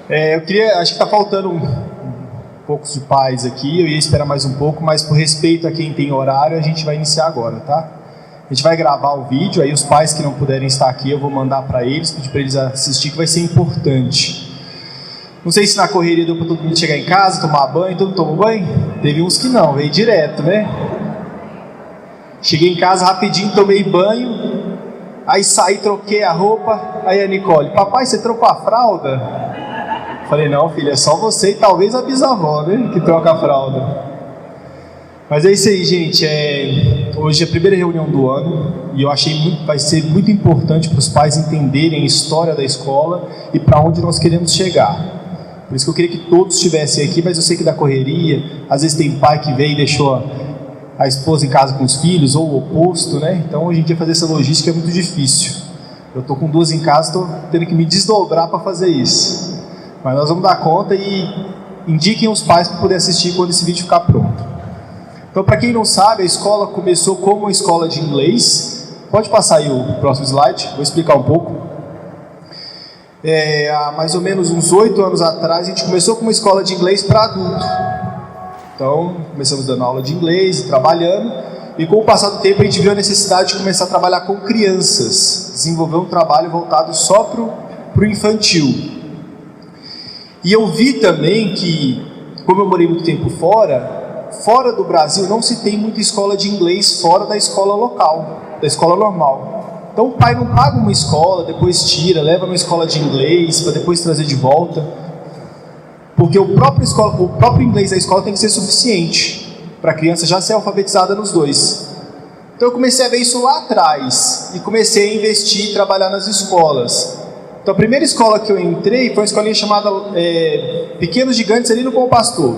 Acho que está faltando poucos de pais aqui, eu ia esperar mais um pouco, mas por respeito a quem tem horário, a gente vai iniciar agora, tá? A gente vai gravar o vídeo, aí os pais que não puderem estar aqui, eu vou mandar para eles, pedir para eles assistir, que vai ser importante. Não sei se na correria deu para todo mundo chegar em casa, tomar banho, todo mundo tomou banho? Teve uns que não, veio direto, né? Cheguei em casa rapidinho, tomei banho, aí saí, troquei a roupa, aí a Nicole, papai, você trocou a fralda? Falei, não, filha, é só você e talvez a bisavó, né, que troca a fralda. Mas é isso aí, gente. Hoje é a primeira reunião do ano e eu achei vai ser muito importante para os pais entenderem a história da escola e para onde nós queremos chegar. Por isso que eu queria que todos estivessem aqui, mas eu sei que da correria, às vezes tem pai que veio e deixou a esposa em casa com os filhos, ou o oposto, né? Então hoje em dia fazer essa logística é muito difícil. Eu estou com 2 em casa, estou tendo que me desdobrar para fazer isso. Mas nós vamos dar conta e indiquem os pais para poder assistir quando esse vídeo ficar pronto. Então, para quem não sabe, a escola começou como uma escola de inglês. Pode passar aí o próximo slide, vou explicar um pouco. Há mais ou menos uns 8 anos atrás, a gente começou com uma escola de inglês para adulto. Então, começamos dando aula de inglês e trabalhando. E com o passar do tempo, a gente viu a necessidade de começar a trabalhar com crianças. Desenvolver um trabalho voltado só para o infantil. E eu vi também que, como eu morei muito tempo fora do Brasil, não se tem muita escola de inglês fora da escola local, da escola normal. Então o pai não paga uma escola, depois tira, leva numa escola de inglês, para depois trazer de volta. Porque o próprio inglês da escola tem que ser suficiente para a criança já ser alfabetizada nos 2. Então eu comecei a ver isso lá atrás e comecei a investir e trabalhar nas escolas. Então a primeira escola que eu entrei foi uma escolinha chamada Pequenos Gigantes ali no Bom Pastor.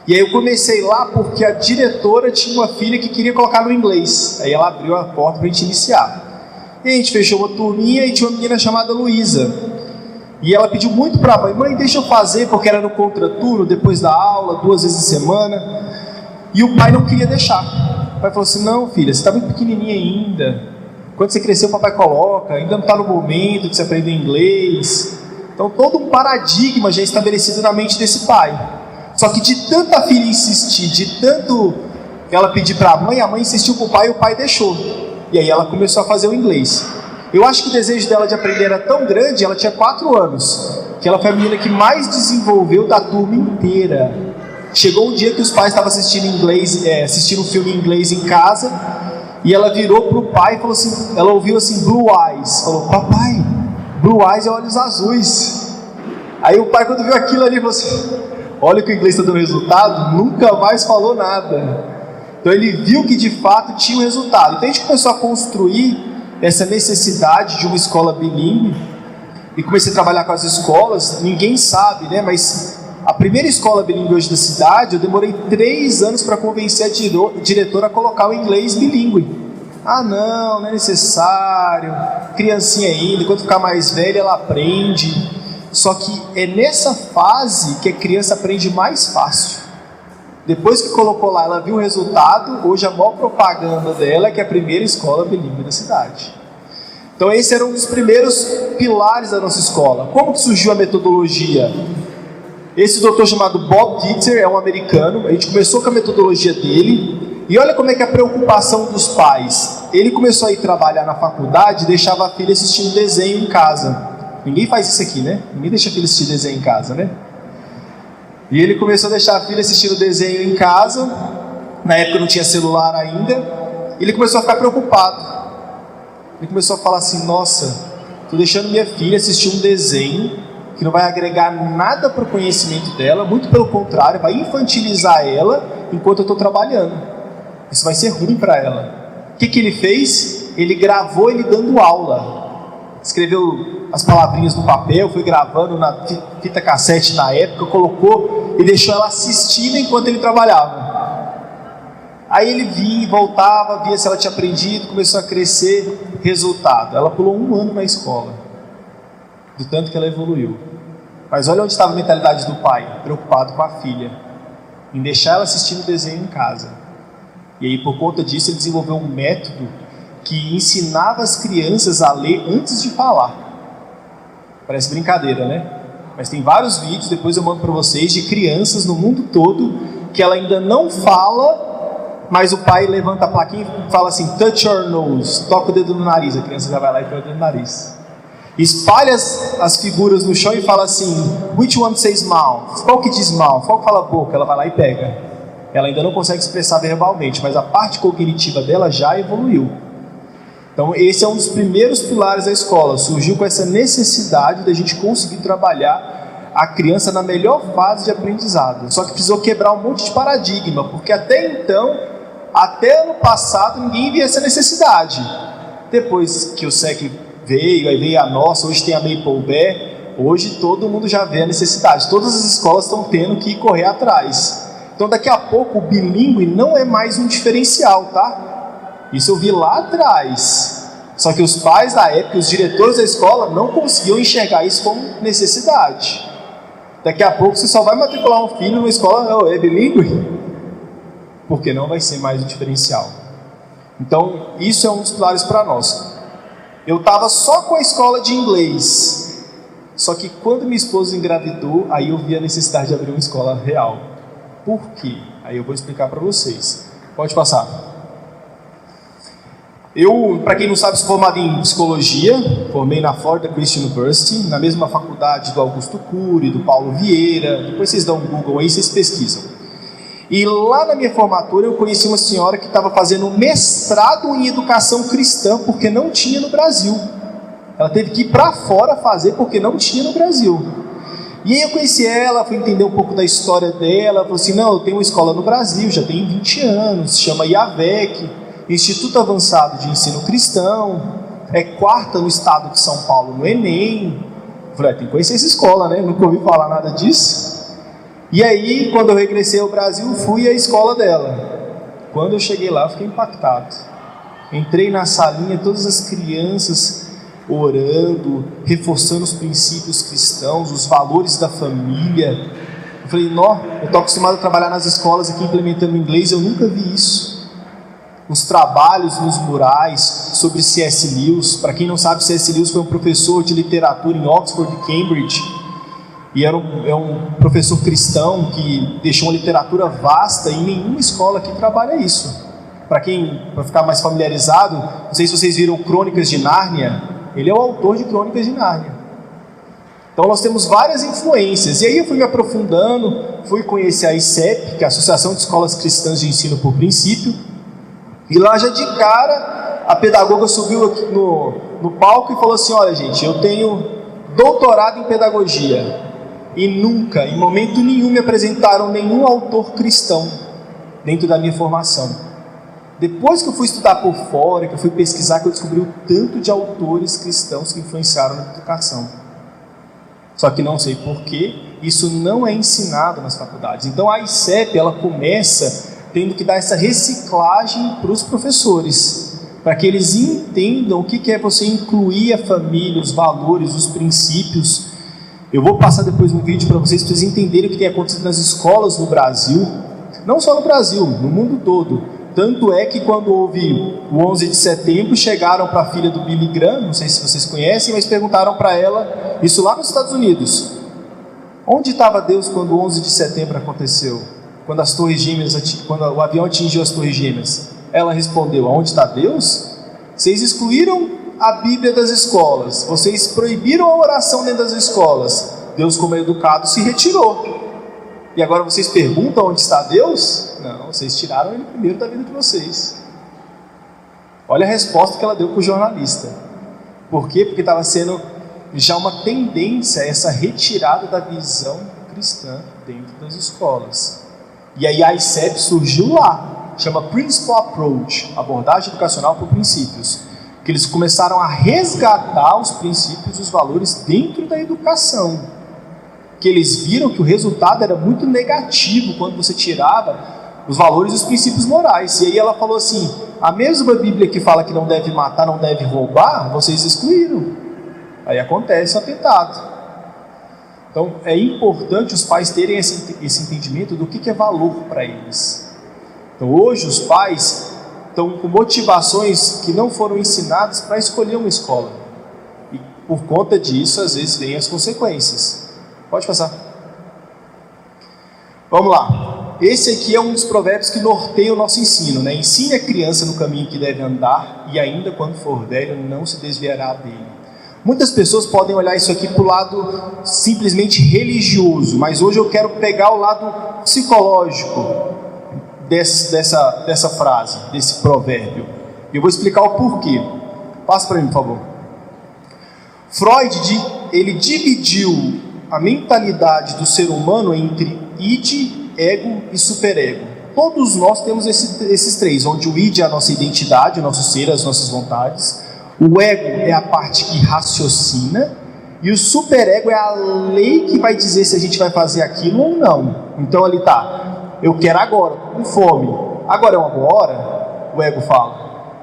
E aí eu comecei lá porque a diretora tinha uma filha que queria colocar no inglês. Aí ela abriu a porta para a gente iniciar. E a gente fechou uma turminha e tinha uma menina chamada Luísa. E ela pediu muito para a mãe, mãe, deixa eu fazer, porque era no contraturno, depois da aula, 2 vezes na semana. E o pai não queria deixar. O pai falou assim, não filha, você está muito pequenininha ainda. Quando você crescer, o papai coloca, ainda não está no momento de você aprender inglês. Então, todo um paradigma já é estabelecido na mente desse pai. Só que de tanta filha insistir, de tanto ela pedir para a mãe insistiu com o pai e o pai deixou. E aí ela começou a fazer o inglês. Eu acho que o desejo dela de aprender era tão grande, ela tinha 4 anos, que ela foi a menina que mais desenvolveu da turma inteira. Chegou um dia que os pais estavam assistindo um filme em inglês em casa, e ela virou pro pai e falou assim, ela ouviu assim, Blue Eyes, falou, papai, Blue Eyes é olhos azuis. Aí o pai, quando viu aquilo ali, falou assim, olha que o inglês está dando resultado, nunca mais falou nada. Então ele viu que de fato tinha um resultado. Então a gente começou a construir essa necessidade de uma escola bilíngue, e comecei a trabalhar com as escolas. Ninguém sabe, né, mas a primeira escola bilíngue hoje da cidade, eu demorei 3 anos para convencer a diretora a colocar o inglês bilíngue. Ah não é necessário, criancinha ainda, quando ficar mais velha ela aprende. Só que é nessa fase que a criança aprende mais fácil. Depois que colocou lá, ela viu o resultado, hoje a maior propaganda dela é que é a primeira escola bilíngue da cidade. Então esse era um dos primeiros pilares da nossa escola. Como que surgiu a metodologia? Esse doutor chamado Bob Dietzer é um americano, a gente começou com a metodologia dele, e olha como é que é a preocupação dos pais. Ele começou a ir trabalhar na faculdade e deixava a filha assistindo desenho em casa. Ninguém faz isso aqui, né? Ninguém deixa a filha assistir desenho em casa, né? E ele começou a deixar a filha assistindo desenho em casa, na época não tinha celular ainda, e ele começou a ficar preocupado. Ele começou a falar assim, nossa, estou deixando minha filha assistir um desenho que não vai agregar nada para o conhecimento dela, muito pelo contrário, vai infantilizar ela enquanto eu estou trabalhando. Isso vai ser ruim para ela. O que ele fez? Ele gravou ele dando aula. Escreveu as palavrinhas no papel, foi gravando na fita cassete na época, colocou e deixou ela assistindo enquanto ele trabalhava. Aí ele vinha e voltava, via se ela tinha aprendido, começou a crescer. Resultado, ela pulou 1 ano na escola, do tanto que ela evoluiu. Mas olha onde estava a mentalidade do pai, preocupado com a filha, em deixar ela assistindo desenho em casa. E aí, por conta disso, ele desenvolveu um método que ensinava as crianças a ler antes de falar. Parece brincadeira, né? mas tem vários vídeos, depois eu mando para vocês, de crianças no mundo todo que ela ainda não fala, mas o pai levanta a plaquinha e fala assim, touch your nose, toca o dedo no nariz, a criança já vai lá e põe o dedo no nariz. Espalha as figuras no chão e fala assim, which one says mouth? Qual que diz mouth? Qual que fala boca? Ela vai lá e pega. Ela ainda não consegue expressar verbalmente, mas a parte cognitiva dela já evoluiu. Então esse é um dos primeiros pilares da escola, surgiu com essa necessidade da gente conseguir trabalhar a criança na melhor fase de aprendizado. Só que precisou quebrar um monte de paradigma, porque até então, até ano passado, ninguém via essa necessidade. Depois que o SEC veio, aí veio a nossa, hoje tem a Maple Bear, hoje todo mundo já vê a necessidade, todas as escolas estão tendo que correr atrás. Então daqui a pouco o bilíngue não é mais um diferencial, tá? Isso eu vi lá atrás. Só que os pais da época, os diretores da escola não conseguiam enxergar isso como necessidade. Daqui a pouco você só vai matricular um filho numa escola, é bilíngue? Porque não vai ser mais um diferencial. Então isso é um dos pilares para nós. Eu estava só com a escola de inglês. Só que quando minha esposa engravidou, aí eu vi a necessidade de abrir uma escola real. Por quê? Aí eu vou explicar para vocês. Pode passar. Eu, para quem não sabe, sou formado em psicologia. Formei na Florida Christian University, na mesma faculdade do Augusto Cury, do Paulo Vieira. Depois vocês dão um Google aí, vocês pesquisam. E lá na minha formatura eu conheci uma senhora que estava fazendo mestrado em educação cristã, porque não tinha no Brasil. Ela teve que ir para fora fazer, porque não tinha no Brasil. E aí eu conheci ela, fui entender um pouco da história dela. Ela falou assim, não, eu tenho uma escola no Brasil, já tem 20 anos, se chama IAVEC, Instituto Avançado de Ensino Cristão, é quarta no estado de São Paulo no Enem. Eu falei, tem que conhecer essa escola, né? Nunca ouvi falar nada disso. E aí, quando eu regressei ao Brasil, fui à escola dela. Quando eu cheguei lá, eu fiquei impactado. Entrei na salinha, todas as crianças orando, reforçando os princípios cristãos, os valores da família. Eu falei, nó, eu estou acostumado a trabalhar nas escolas aqui implementando inglês, eu nunca vi isso. Os trabalhos nos murais sobre C.S. Lewis. Para quem não sabe, C.S. Lewis foi um professor de literatura em Oxford e Cambridge. E era um professor cristão que deixou uma literatura vasta e nenhuma escola aqui trabalha isso. Para ficar mais familiarizado, não sei se vocês viram Crônicas de Nárnia, ele é o autor de Crônicas de Nárnia. Então nós temos várias influências. E aí eu fui me aprofundando, fui conhecer a ICEP, que é a Associação de Escolas Cristãs de Ensino por Princípio, e lá já de cara, a pedagoga subiu aqui no palco e falou assim, olha gente, eu tenho doutorado em pedagogia. E nunca, em momento nenhum, me apresentaram nenhum autor cristão dentro da minha formação. Depois que eu fui estudar por fora, que eu fui pesquisar, que eu descobri o tanto de autores cristãos que influenciaram na educação. Só que não sei porquê, isso não é ensinado nas faculdades. Então a ICEP, ela começa tendo que dar essa reciclagem para os professores, para que eles entendam o que é você incluir a família, os valores, os princípios. Eu vou passar depois um vídeo para vocês entenderem o que tem acontecido nas escolas no Brasil, não só no Brasil, no mundo todo. Tanto é que quando houve o 11 de setembro, chegaram para a filha do Billy Graham, não sei se vocês conhecem, mas perguntaram para ela, isso lá nos Estados Unidos, onde estava Deus quando o 11 de setembro aconteceu? Quando as Torres Gêmeas, quando o avião atingiu as Torres Gêmeas? Ela respondeu, onde está Deus? Vocês excluíram a Bíblia das escolas, vocês proibiram a oração dentro das escolas, Deus, como é educado, se retirou. E agora vocês perguntam onde está Deus? Não, vocês tiraram ele primeiro da vida de vocês. Olha a resposta que ela deu para o jornalista. Por quê? Porque estava sendo já uma tendência essa retirada da visão cristã dentro das escolas. E aí a ICEP surgiu lá, chama Principal Approach, abordagem educacional por princípios, que eles começaram a resgatar os princípios e os valores dentro da educação, que eles viram que o resultado era muito negativo quando você tirava os valores e os princípios morais. E aí ela falou assim, a mesma Bíblia que fala que não deve matar, não deve roubar, vocês excluíram. Aí acontece o atentado. Então é importante os pais terem esse entendimento do que é valor para eles. Então hoje os pais estão com motivações que não foram ensinadas para escolher uma escola. E por conta disso, às vezes, vem as consequências. Pode passar. Vamos lá. Esse aqui é um dos provérbios que norteia o nosso ensino, né? Ensine a criança no caminho que deve andar, e ainda quando for velho, não se desviará dele. Muitas pessoas podem olhar isso aqui para o lado simplesmente religioso, mas hoje eu quero pegar o lado psicológico dessa frase, desse provérbio. E eu vou explicar o porquê. Passa para mim, por favor. Freud, ele dividiu a mentalidade do ser humano entre id, ego e superego. Todos nós temos esses três, onde o id é a nossa identidade, o nosso ser, as nossas vontades. O ego é a parte que raciocina. E o superego é a lei que vai dizer se a gente vai fazer aquilo ou não. Então ali está, eu quero agora, com fome. Agora é uma boa hora? O ego fala.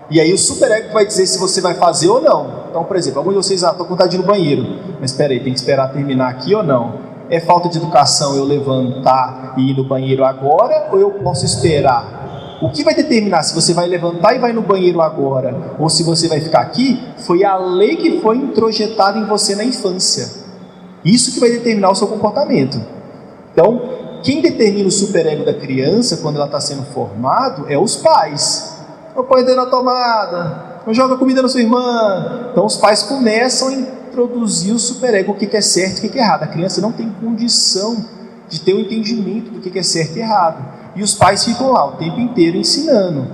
E aí o superego vai dizer se você vai fazer ou não. Então, por exemplo, alguns de vocês, estou com vontade de ir no banheiro. Mas espera aí, tem que esperar terminar aqui ou não? É falta de educação eu levantar e ir no banheiro agora, ou eu posso esperar? O que vai determinar se você vai levantar e vai no banheiro agora, ou se você vai ficar aqui, foi a lei que foi introjetada em você na infância. Isso que vai determinar o seu comportamento. Então, quem determina o superego da criança, quando ela está sendo formado, é os pais. Não põe dedo na tomada, não joga comida na sua irmã. Então os pais começam a introduzir o superego, o que é certo e o que é errado. A criança não tem condição de ter um entendimento do que é certo e errado. E os pais ficam lá o tempo inteiro ensinando.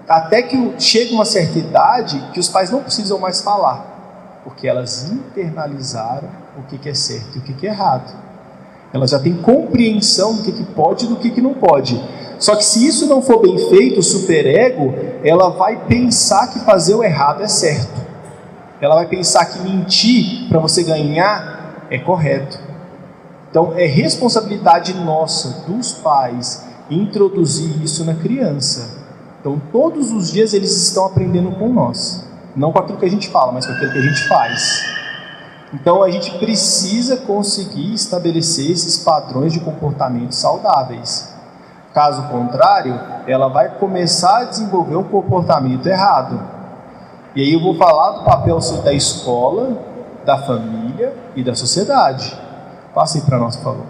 Até que chega uma certa idade que os pais não precisam mais falar, porque elas internalizaram o que é certo e o que é errado. Elas já têm compreensão do que pode e do que não pode. Só que se isso não for bem feito, o superego, ela vai pensar que fazer o errado é certo. Ela vai pensar que mentir para você ganhar é correto. Então é responsabilidade nossa, dos pais, introduzir isso na criança. Então todos os dias eles estão aprendendo com nós. Não com aquilo que a gente fala, mas com aquilo que a gente faz. Então a gente precisa conseguir estabelecer esses padrões de comportamento saudáveis. Caso contrário, ela vai começar a desenvolver um comportamento errado. E aí eu vou falar do papel da escola, da família e da sociedade. Passe aí para nós, por favor.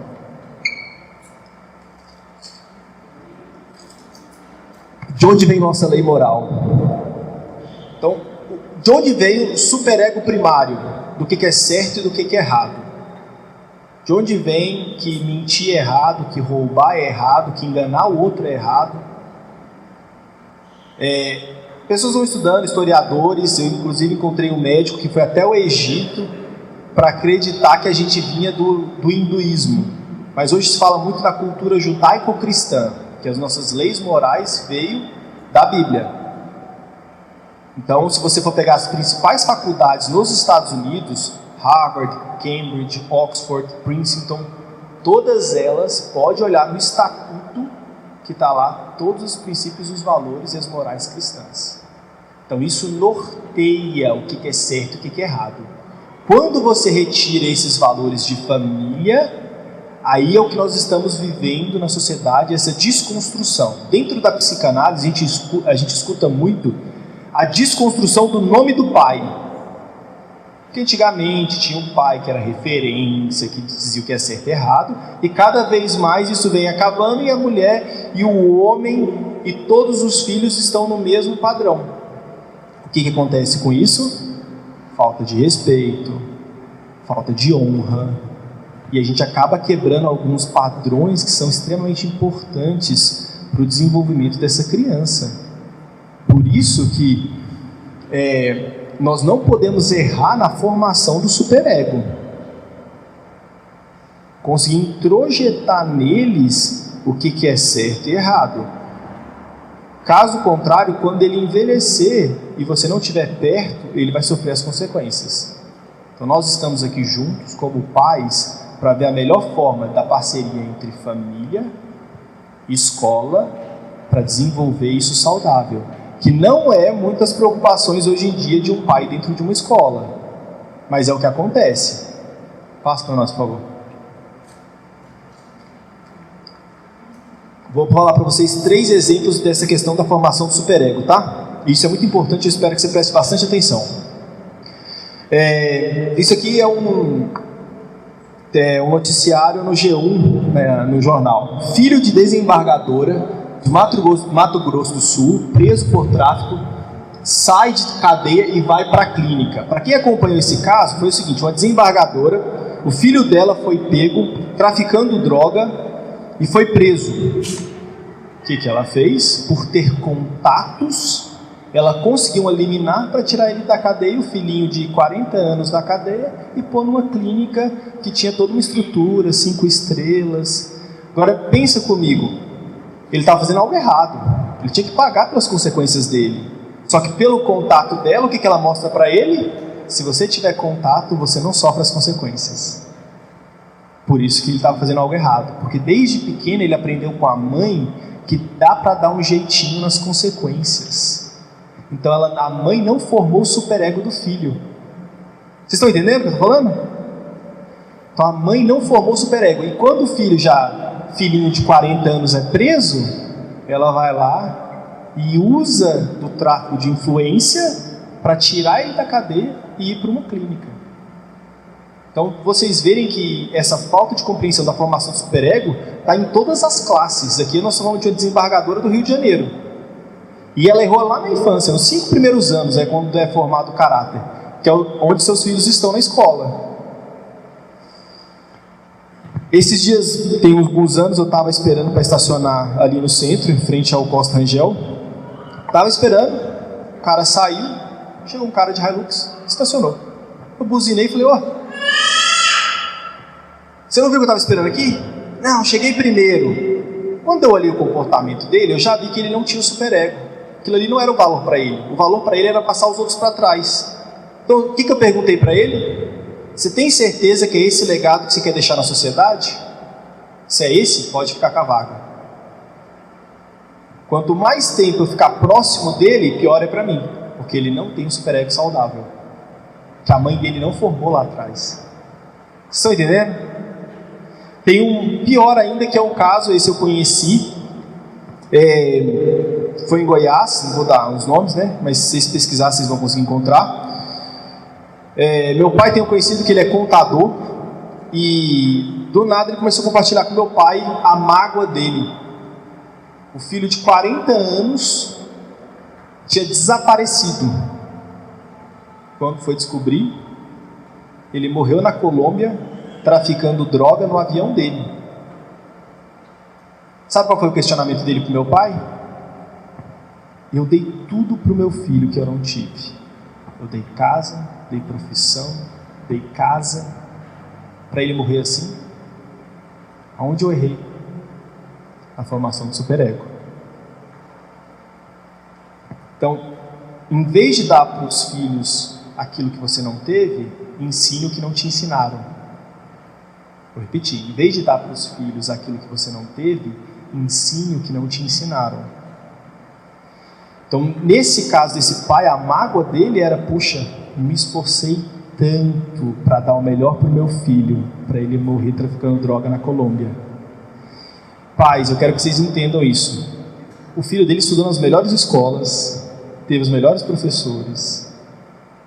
De onde vem nossa lei moral? Então, de onde vem o superego primário? Do que é certo e do que é errado? De onde vem que mentir é errado, que roubar é errado, que enganar o outro é errado? Pessoas vão estudando, historiadores, eu inclusive encontrei um médico que foi até o Egito para acreditar que a gente vinha do hinduísmo. Mas hoje se fala muito da cultura judaico-cristã, que as nossas leis morais veio da Bíblia. Então, se você for pegar as principais faculdades nos Estados Unidos, Harvard, Cambridge, Oxford, Princeton, todas elas, pode olhar no estatuto que está lá, todos os princípios, os valores e as morais cristãs. Então isso norteia o que é certo e o que é errado. Quando você retira esses valores de família, aí é o que nós estamos vivendo na sociedade, essa desconstrução. Dentro da psicanálise, a gente escuta muito a desconstrução do nome do pai. Porque antigamente tinha um pai que era referência, que dizia o que é certo e errado, e cada vez mais isso vem acabando, e a mulher e o homem e todos os filhos estão no mesmo padrão. O que acontece com isso? Falta de respeito, falta de honra, e a gente acaba quebrando alguns padrões que são extremamente importantes para o desenvolvimento dessa criança. Por isso que nós não podemos errar na formação do superego. Conseguir introjetar neles o que é certo e errado. Caso contrário, quando ele envelhecer e você não estiver perto, ele vai sofrer as consequências. Então nós estamos aqui juntos como pais para ver a melhor forma da parceria entre família e escola para desenvolver isso saudável. Que não é muitas preocupações hoje em dia de um pai dentro de uma escola, mas é o que acontece. Passa para nós, por favor. Vou falar para vocês 3 exemplos dessa questão da formação do superego, tá? Isso é muito importante, eu espero que você preste bastante atenção. Isso aqui é um noticiário no G1, né, no jornal. Filho de desembargadora de Mato Grosso do Sul, preso por tráfico, sai de cadeia e vai para a clínica. Para quem acompanhou esse caso, foi o seguinte: uma desembargadora, o filho dela foi pego traficando droga e foi preso. O que ela fez? Por ter contatos, ela conseguiu um liminar para tirar ele da cadeia, o filhinho de 40 anos da cadeia, e pôr numa clínica que tinha toda uma estrutura, 5 estrelas. Agora pensa comigo, ele estava fazendo algo errado, ele tinha que pagar pelas consequências dele. Só que pelo contato dela, o que ela mostra para ele? Se você tiver contato, você não sofre as consequências. Por isso que ele estava fazendo algo errado, porque desde pequeno ele aprendeu com a mãe que dá para dar um jeitinho nas consequências. Então a mãe não formou o superego do filho. Vocês estão entendendo o que eu estou falando? Então a mãe não formou o superego. E quando o filho filhinho de 40 anos é preso, ela vai lá e usa do tráfico de influência para tirar ele da cadeia e ir para uma clínica. Então vocês verem que essa falta de compreensão da formação do superego está em todas as classes. Aqui nós falamos de uma desembargadora do Rio de Janeiro. E ela errou lá na infância, nos 5 primeiros anos, quando é formado o caráter, que é onde seus filhos estão na escola. Esses dias, tem alguns anos, eu estava esperando para estacionar ali no centro, em frente ao Costa Rangel. Estava esperando, o cara saiu, chegou um cara de Hilux, estacionou. Eu buzinei e falei: ó, você não viu que eu estava esperando aqui? Não, cheguei primeiro. Quando eu olhei o comportamento dele, eu já vi que ele não tinha o superego. Aquilo ali não era o valor para ele. O valor para ele era passar os outros para trás. Então, o que eu perguntei para ele? Você tem certeza que é esse legado que você quer deixar na sociedade? Se é esse, pode ficar com a vaga. Quanto mais tempo eu ficar próximo dele, pior é para mim, porque ele não tem um superego saudável, que a mãe dele não formou lá atrás. Vocês estão entendendo? Tem um pior ainda, que é um caso, esse eu conheci, foi em Goiás, não vou dar os nomes, né? Mas se vocês pesquisarem, vocês vão conseguir encontrar. Meu pai tem um conhecido que ele é contador, e do nada ele começou a compartilhar com meu pai a mágoa dele. O filho de 40 anos tinha desaparecido. Quando foi descobrir, ele morreu na Colômbia traficando droga no avião dele. Sabe qual foi o questionamento dele para o meu pai? Eu dei tudo para o meu filho que eu não tive. Eu dei casa, dei profissão, dei casa, para ele morrer assim? Aonde eu errei? Na formação do superego. Então, em vez de dar para os filhos aquilo que você não teve, ensine o que não te ensinaram. Vou repetir, em vez de dar para os filhos aquilo que você não teve, ensine o que não te ensinaram. Então, nesse caso desse pai, a mágoa dele era: puxa, me esforcei tanto para dar o melhor para o meu filho, para ele morrer traficando droga na Colômbia. Pais, eu quero que vocês entendam isso. O filho dele estudou nas melhores escolas, teve os melhores professores.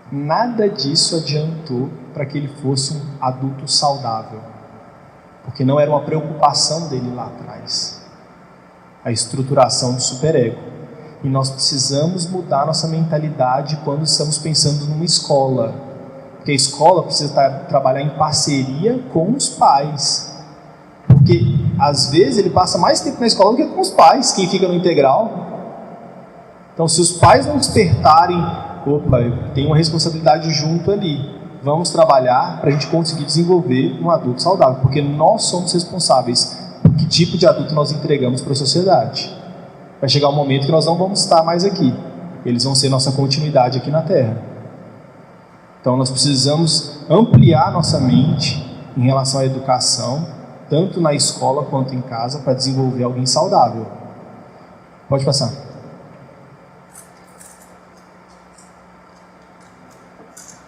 Nada disso adiantou para que ele fosse um adulto saudável, porque não era uma preocupação dele lá atrás. A estruturação do superego. E nós precisamos mudar nossa mentalidade quando estamos pensando numa escola, porque a escola precisa trabalhar em parceria com os pais, porque às vezes ele passa mais tempo na escola do que com os pais, quem fica no integral. Então, se os pais não despertarem, opa, eu tenho uma responsabilidade junto ali, vamos trabalhar para a gente conseguir desenvolver um adulto saudável, porque nós somos responsáveis por que tipo de adulto nós entregamos para a sociedade. Vai chegar um momento que nós não vamos estar mais aqui, eles vão ser nossa continuidade aqui na Terra. Então nós precisamos ampliar nossa mente em relação à educação, tanto na escola quanto em casa, para desenvolver alguém saudável. Pode passar.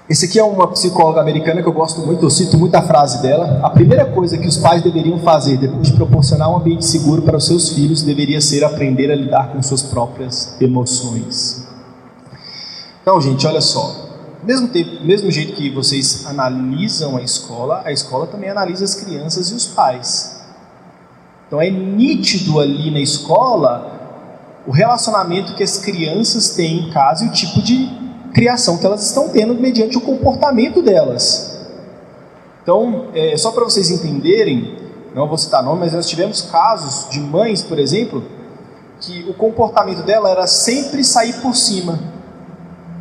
Esse aqui é uma psicóloga americana que eu gosto muito, eu cito muito a frase dela. A primeira coisa que os pais deveriam fazer depois de proporcionar um ambiente seguro para os seus filhos deveria ser aprender a lidar com suas próprias emoções. Então, gente, olha só. Mesmo jeito que vocês analisam a escola também analisa as crianças e os pais. Então é nítido ali na escola o relacionamento que as crianças têm em casa e o tipo de criação que elas estão tendo mediante o comportamento delas. Então, só para vocês entenderem, não vou citar nome, mas nós tivemos casos de mães, por exemplo, que o comportamento dela era sempre sair por cima.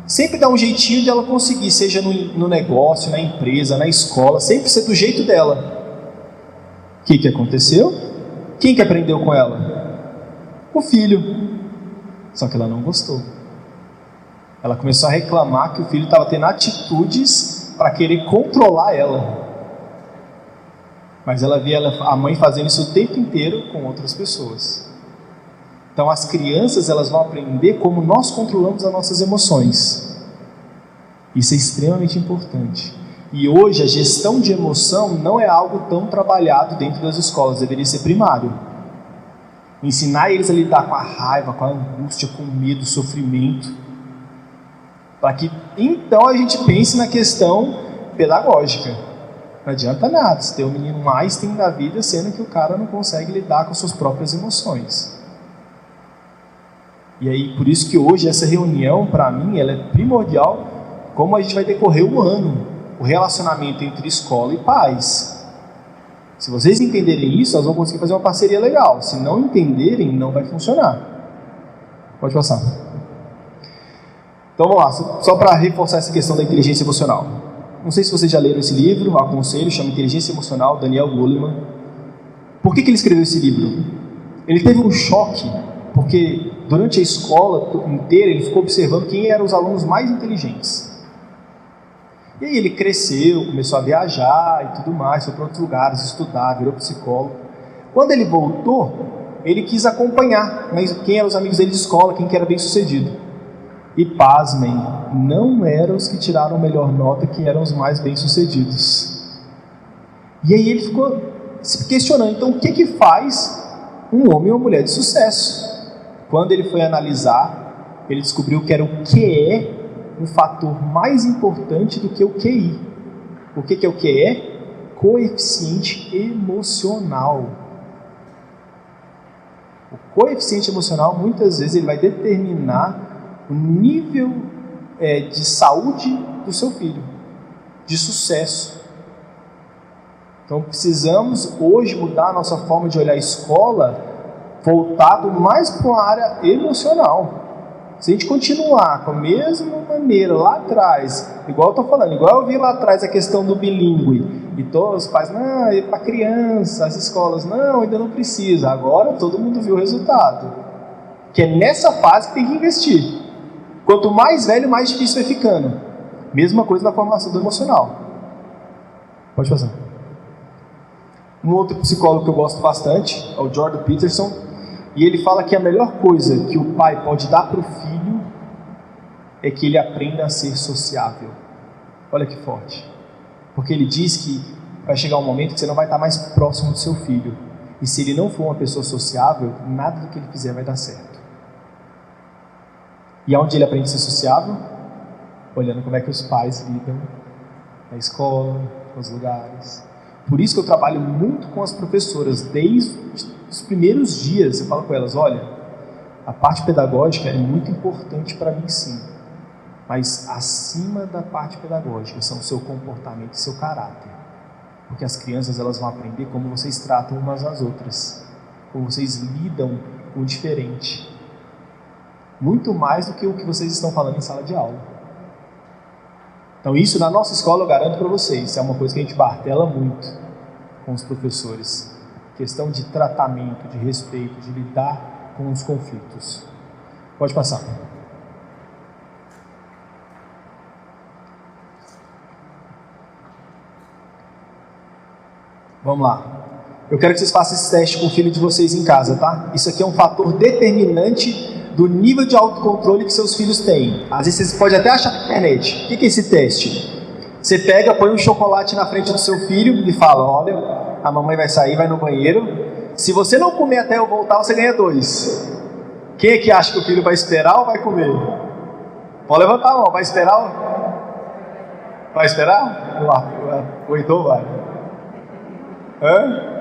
Sempre dar um jeitinho de ela conseguir, seja no negócio, na empresa, na escola, sempre ser do jeito dela. O que aconteceu? Quem que aprendeu com ela? O filho. Só que ela não gostou. Ela começou a reclamar que o filho estava tendo atitudes para querer controlar ela. Mas ela via a mãe fazendo isso o tempo inteiro com outras pessoas. Então as crianças, elas vão aprender como nós controlamos as nossas emoções. Isso é extremamente importante. E hoje a gestão de emoção não é algo tão trabalhado dentro das escolas, deveria ser primário. Ensinar eles a lidar com a raiva, com a angústia, com o medo, sofrimento. Para que então a gente pense na questão pedagógica. Não adianta nada se ter um menino Einstein da vida, sendo que o cara não consegue lidar com suas próprias emoções. E aí, por isso que hoje essa reunião, para mim, ela é primordial, como a gente vai decorrer o ano, o relacionamento entre escola e pais. Se vocês entenderem isso, nós vamos conseguir fazer uma parceria legal. Se não entenderem, não vai funcionar. Pode passar. Então vamos lá, só para reforçar essa questão da inteligência emocional. Não sei se vocês já leram esse livro, aconselho, chama Inteligência Emocional, Daniel Goleman. Por que ele escreveu esse livro? Ele teve um choque, porque durante a escola inteira ele ficou observando quem eram os alunos mais inteligentes. E aí ele cresceu, começou a viajar e tudo mais, foi para outros lugares, estudar, virou psicólogo. Quando ele voltou, ele quis acompanhar quem eram os amigos dele de escola, quem que era bem sucedido. E pasmem, não eram os que tiraram a melhor nota que eram os mais bem sucedidos. E aí ele ficou se questionando, então o que faz um homem ou uma mulher de sucesso? Quando ele foi analisar, ele descobriu que era o QE um fator mais importante do que o QI. O que é o QE? Coeficiente emocional. O coeficiente emocional, muitas vezes, ele vai determinar o nível de saúde do seu filho, de sucesso. Então precisamos hoje mudar a nossa forma de olhar a escola voltado mais para uma área emocional. Se a gente continuar com a mesma maneira lá atrás, igual eu estou falando, igual eu vi lá atrás a questão do bilíngue, e todos os pais, não, é para criança, as escolas, não, ainda não precisa. Agora todo mundo viu o resultado, que é nessa fase que tem que investir. Quanto mais velho, mais difícil vai ficando. Mesma coisa na formação do emocional. Pode passar. Um outro psicólogo que eu gosto bastante é o Jordan Peterson, e ele fala que a melhor coisa que o pai pode dar para o filho é que ele aprenda a ser sociável. Olha que forte. Porque ele diz que vai chegar um momento que você não vai estar mais próximo do seu filho. E se ele não for uma pessoa sociável, nada do que ele fizer vai dar certo. E aonde ele aprende a ser sociável? Olhando como é que os pais lidam na escola, nos lugares. Por isso que eu trabalho muito com as professoras, desde os primeiros dias. Eu falo com elas, olha, a parte pedagógica é muito importante para mim sim, mas acima da parte pedagógica são o seu comportamento e seu caráter. Porque as crianças, elas vão aprender como vocês tratam umas às outras, como vocês lidam com o diferente. Muito mais do que o que vocês estão falando em sala de aula. Então isso na nossa escola eu garanto para vocês, é uma coisa que a gente martela muito com os professores. Questão de tratamento, de respeito, de lidar com os conflitos. Pode passar. Vamos lá. Eu quero que vocês façam esse teste com o filho de vocês em casa, tá? Isso aqui é um fator determinante do nível de autocontrole que seus filhos têm. Às vezes vocês podem até achar na internet. O que é esse teste? Você pega, põe um chocolate na frente do seu filho e fala, olha, a mamãe vai sair, vai no banheiro. Se você não comer até eu voltar, você ganha 2. Quem é que acha que o filho vai esperar ou vai comer? Pode levantar a mão, vai esperar? Vai esperar? Ou então vai. Hã?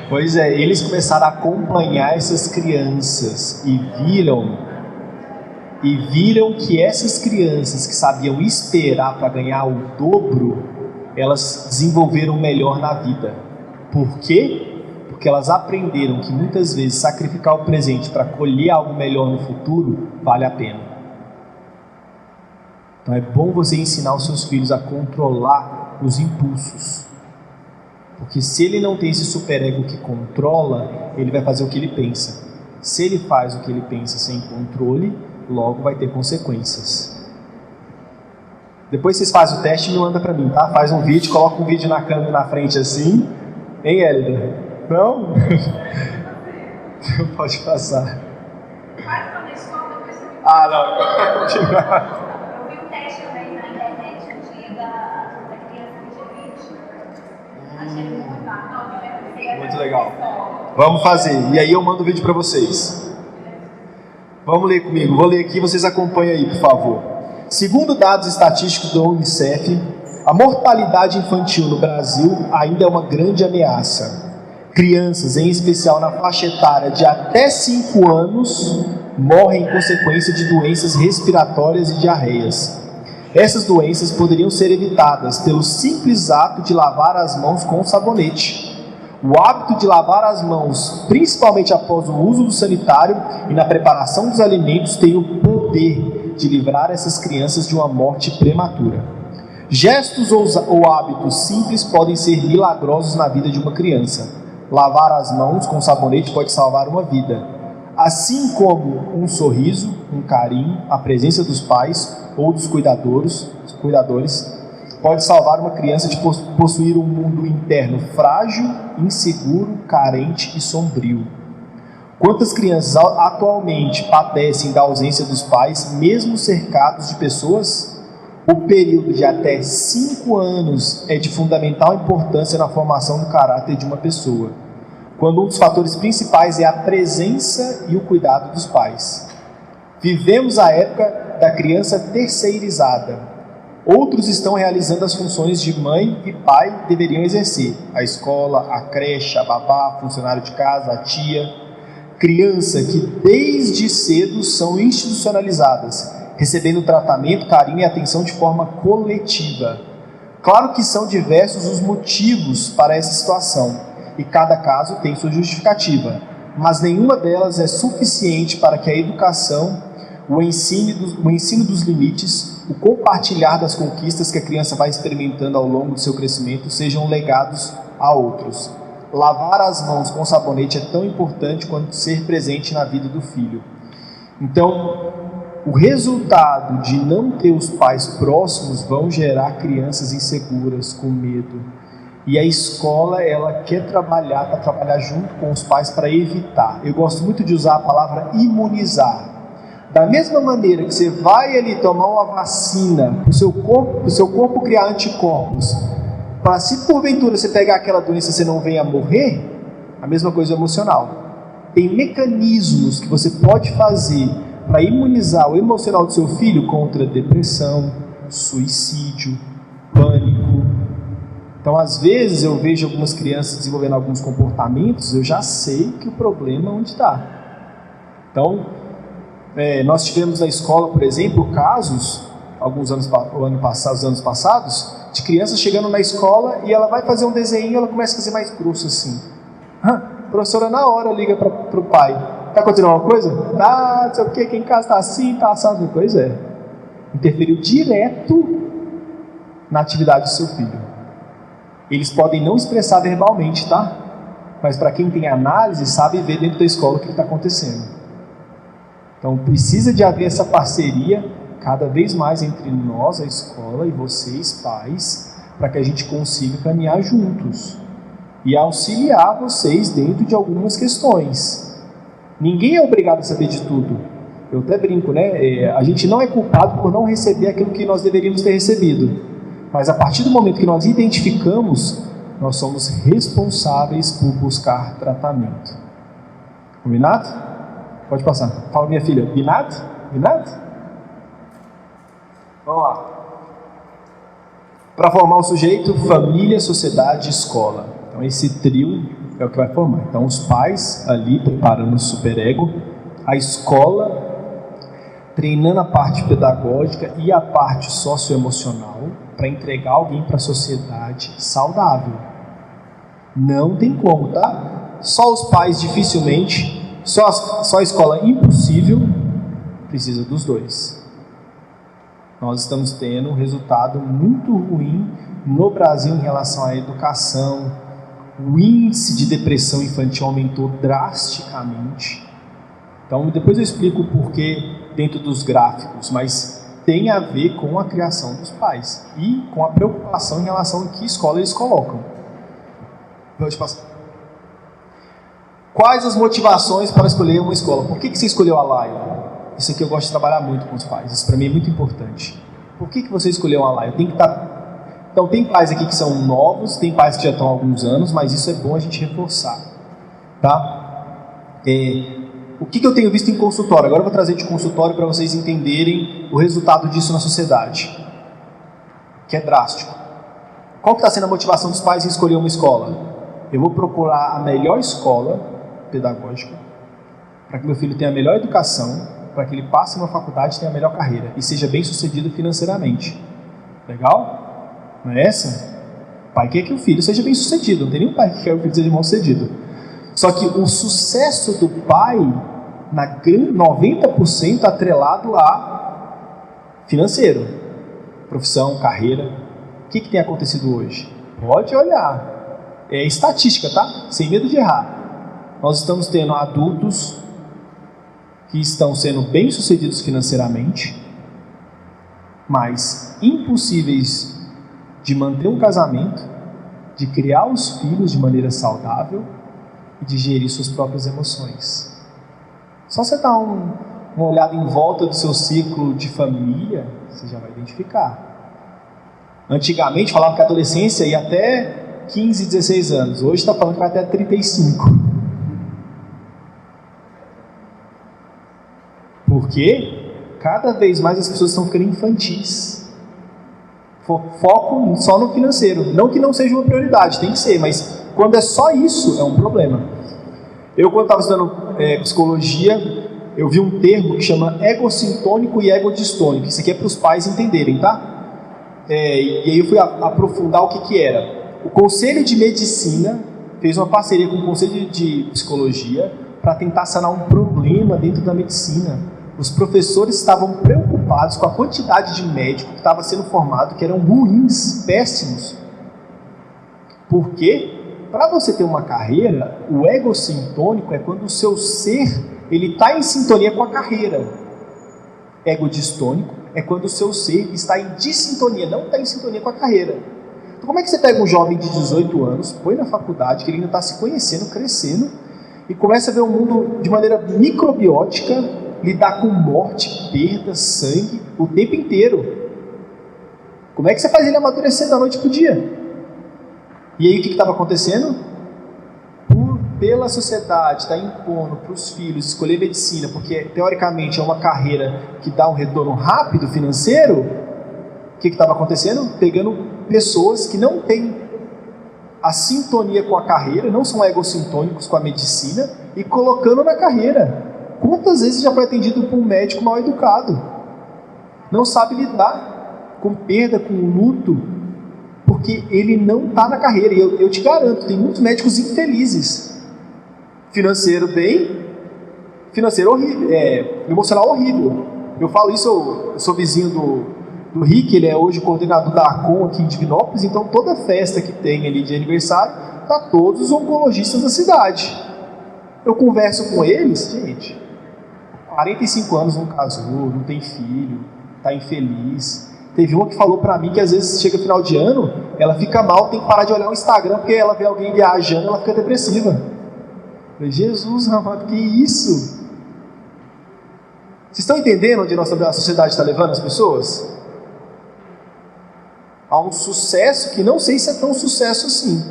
Pois é, eles começaram a acompanhar essas crianças e viram que essas crianças que sabiam esperar para ganhar o dobro, elas desenvolveram melhor na vida. Por quê? Porque elas aprenderam que muitas vezes sacrificar o presente para colher algo melhor no futuro vale a pena. Então é bom você ensinar os seus filhos a controlar os impulsos. Porque se ele não tem esse superego que controla, ele vai fazer o que ele pensa. Se ele faz o que ele pensa sem controle, logo vai ter consequências. Depois vocês fazem o teste e me manda pra mim, tá? Faz um vídeo, coloca um vídeo na câmera na frente assim. Hein, Hélida? Não? Pode passar. Ah, não. Continuar. Muito legal. Vamos fazer. E aí eu mando o vídeo para vocês. Vamos ler comigo. Vou ler aqui, vocês acompanham aí, por favor. Segundo dados estatísticos da Unicef, a mortalidade infantil no Brasil ainda é uma grande ameaça. Crianças, em especial na faixa etária de até 5 anos, morrem em consequência de doenças respiratórias e diarreias. Essas doenças poderiam ser evitadas pelo simples ato de lavar as mãos com sabonete. O hábito de lavar as mãos, principalmente após o uso do sanitário e na preparação dos alimentos, tem o poder de livrar essas crianças de uma morte prematura. Gestos ou hábitos simples podem ser milagrosos na vida de uma criança. Lavar as mãos com sabonete pode salvar uma vida. Assim como um sorriso, um carinho, a presença dos pais ou dos cuidadores, pode salvar uma criança de possuir um mundo interno frágil, inseguro, carente e sombrio. Quantas crianças atualmente padecem da ausência dos pais, mesmo cercados de pessoas? O período de até 5 anos é de fundamental importância na formação do caráter de uma pessoa, quando um dos fatores principais é a presença e o cuidado dos pais. Vivemos a época da criança terceirizada. Outros estão realizando as funções de mãe e pai deveriam exercer: a escola, a creche, a babá, funcionário de casa, a tia. Criança que desde cedo são institucionalizadas, recebendo tratamento, carinho e atenção de forma coletiva. Claro que são diversos os motivos para essa situação, e cada caso tem sua justificativa, mas nenhuma delas é suficiente para que a educação, o ensino dos limites, o compartilhar das conquistas que a criança vai experimentando ao longo do seu crescimento sejam legados a outros. Lavar as mãos com sabonete é tão importante quanto ser presente na vida do filho. Então, o resultado de não ter os pais próximos vão gerar crianças inseguras, com medo. E a escola, ela quer trabalhar, para trabalhar junto com os pais para evitar. Eu gosto muito de usar a palavra imunizar. Da mesma maneira que você vai ali tomar uma vacina para o seu corpo criar anticorpos, para se porventura você pegar aquela doença você não venha a morrer, a mesma coisa emocional. Tem mecanismos que você pode fazer para imunizar o emocional do seu filho contra depressão, suicídio, pânico. Então, às vezes, eu vejo algumas crianças desenvolvendo alguns comportamentos, eu já sei que o problema é onde está. Então, nós tivemos na escola, por exemplo, casos, os anos passados, de crianças chegando na escola e ela vai fazer um desenho e ela começa a fazer mais grosso assim. A professora na hora liga para o pai: está acontecendo alguma coisa? Ah, não sei o que, quem em casa está assim, está assado. Pois é. Interferiu direto na atividade do seu filho. Eles podem não expressar verbalmente, tá? Mas para quem tem análise, sabe ver dentro da escola o que está acontecendo. Então precisa de haver essa parceria cada vez mais entre nós, a escola, e vocês, pais, para que a gente consiga caminhar juntos e auxiliar vocês dentro de algumas questões. Ninguém é obrigado a saber de tudo. Eu até brinco, né? A gente não é culpado por não receber aquilo que nós deveríamos ter recebido. Mas a partir do momento que nós identificamos, nós somos responsáveis por buscar tratamento. Combinado? Pode passar. Fala, minha filha. Combinado? Combinado? Vamos lá. Para formar o sujeito, família, sociedade, escola. Então esse trio é o que vai formar. Então os pais ali preparando o superego, a escola treinando a parte pedagógica e a parte socioemocional para entregar alguém para a sociedade saudável. Não tem como, tá? Só os pais dificilmente, só a escola impossível, precisa dos dois. Nós estamos tendo um resultado muito ruim no Brasil em relação à educação. O índice de depressão infantil aumentou drasticamente. Então, depois eu explico o porquê dentro dos gráficos, mas tem a ver com a criação dos pais e com a preocupação em relação a que escola eles colocam. Pode passar. Quais as motivações para escolher uma escola? Por que você escolheu a Laio? Isso aqui eu gosto de trabalhar muito com os pais, isso para mim é muito importante. Por que você escolheu a Laio? Tem que estar... Então, tem pais aqui que são novos, tem pais que já estão há alguns anos, mas isso é bom a gente reforçar. Tá? O que eu tenho visto em consultório? Agora eu vou trazer de consultório para vocês entenderem o resultado disso na sociedade, que é drástico. Qual que está sendo a motivação dos pais em escolher uma escola? Eu vou procurar a melhor escola pedagógica para que meu filho tenha a melhor educação, para que ele passe uma faculdade e tenha a melhor carreira e seja bem sucedido financeiramente. Legal? Não é essa? O pai quer que o filho seja bem sucedido, não tem nenhum pai que quer que o filho seja mal sucedido. Só que o sucesso do pai, na 90% atrelado a financeiro, profissão, carreira. O que tem acontecido hoje? Pode olhar. É estatística, tá? Sem medo de errar. Nós estamos tendo adultos que estão sendo bem-sucedidos financeiramente, mas impossíveis de manter um casamento, de criar os filhos de maneira saudável e de gerir suas próprias emoções. Só você dar uma olhada em volta do seu ciclo de família, você já vai identificar. Antigamente falava que a adolescência ia até 15, 16 anos. Hoje está falando que vai até 35. Porque cada vez mais as pessoas estão ficando infantis. Foco só no financeiro. Não que não seja uma prioridade, tem que ser, mas quando é só isso, é um problema. Eu, quando estava estudando psicologia, eu vi um termo que chama egocintônico e egodistônico. Isso aqui é para os pais entenderem, tá? E aí eu fui aprofundar o que era. O Conselho de Medicina fez uma parceria com o Conselho de Psicologia para tentar sanar um problema dentro da medicina. Os professores estavam preocupados com a quantidade de médicos que estava sendo formado, que eram ruins, péssimos. Por quê? Para você ter uma carreira, o egocintônico é quando o seu ser ele está em sintonia com a carreira. Egodistônico é quando o seu ser está em dissintonia, não está em sintonia com a carreira. Então como é que você pega um jovem de 18 anos, põe na faculdade, que ele ainda está se conhecendo, crescendo, e começa a ver o mundo de maneira microbiótica, lidar com morte, perda, sangue, o tempo inteiro? Como é que você faz ele amadurecer da noite para o dia? E aí o que estava acontecendo? Pela sociedade está impondo para os filhos escolher medicina, porque teoricamente é uma carreira que dá um retorno rápido financeiro. O que estava acontecendo? Pegando pessoas que não têm a sintonia com a carreira, não são egocintônicos com a medicina, e colocando na carreira. Quantas vezes já foi atendido por um médico mal educado? Não sabe lidar com perda, com luto, porque ele não está na carreira. E eu te garanto, tem muitos médicos infelizes. Financeiro bem, financeiro horrível, emocional horrível. Eu falo isso, eu sou vizinho do Rick, ele é hoje coordenador da ACOM aqui em Divinópolis, então toda festa que tem ali de aniversário, tá todos os oncologistas da cidade. Eu converso com eles, gente, 45 anos não casou, não tem filho, tá infeliz. Teve uma que falou pra mim que às vezes chega final de ano, ela fica mal, tem que parar de olhar o Instagram, porque ela vê alguém viajando, ela fica depressiva. Jesus amado, que isso? Vocês estão entendendo onde a sociedade está levando as pessoas? Há um sucesso que não sei se é tão sucesso assim.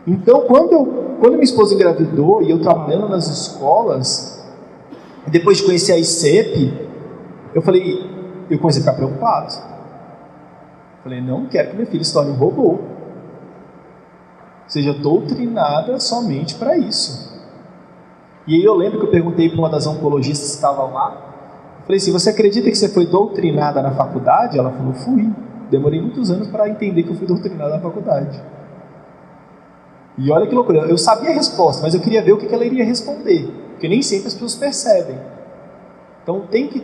Então, quando minha esposa engravidou e eu trabalhando nas escolas, depois de conhecer a ICEP, Eu comecei a ficar preocupado. Falei, não quero que minha filha se torne um robô. Seja doutrinada somente para isso. E aí eu lembro que eu perguntei para uma das oncologistas que estavam lá. Eu falei assim, você acredita que você foi doutrinada na faculdade? Ela falou, fui. Demorei muitos anos para entender que eu fui doutrinada na faculdade. E olha que loucura, eu sabia a resposta, mas eu queria ver o que ela iria responder. Porque nem sempre as pessoas percebem. Então tem que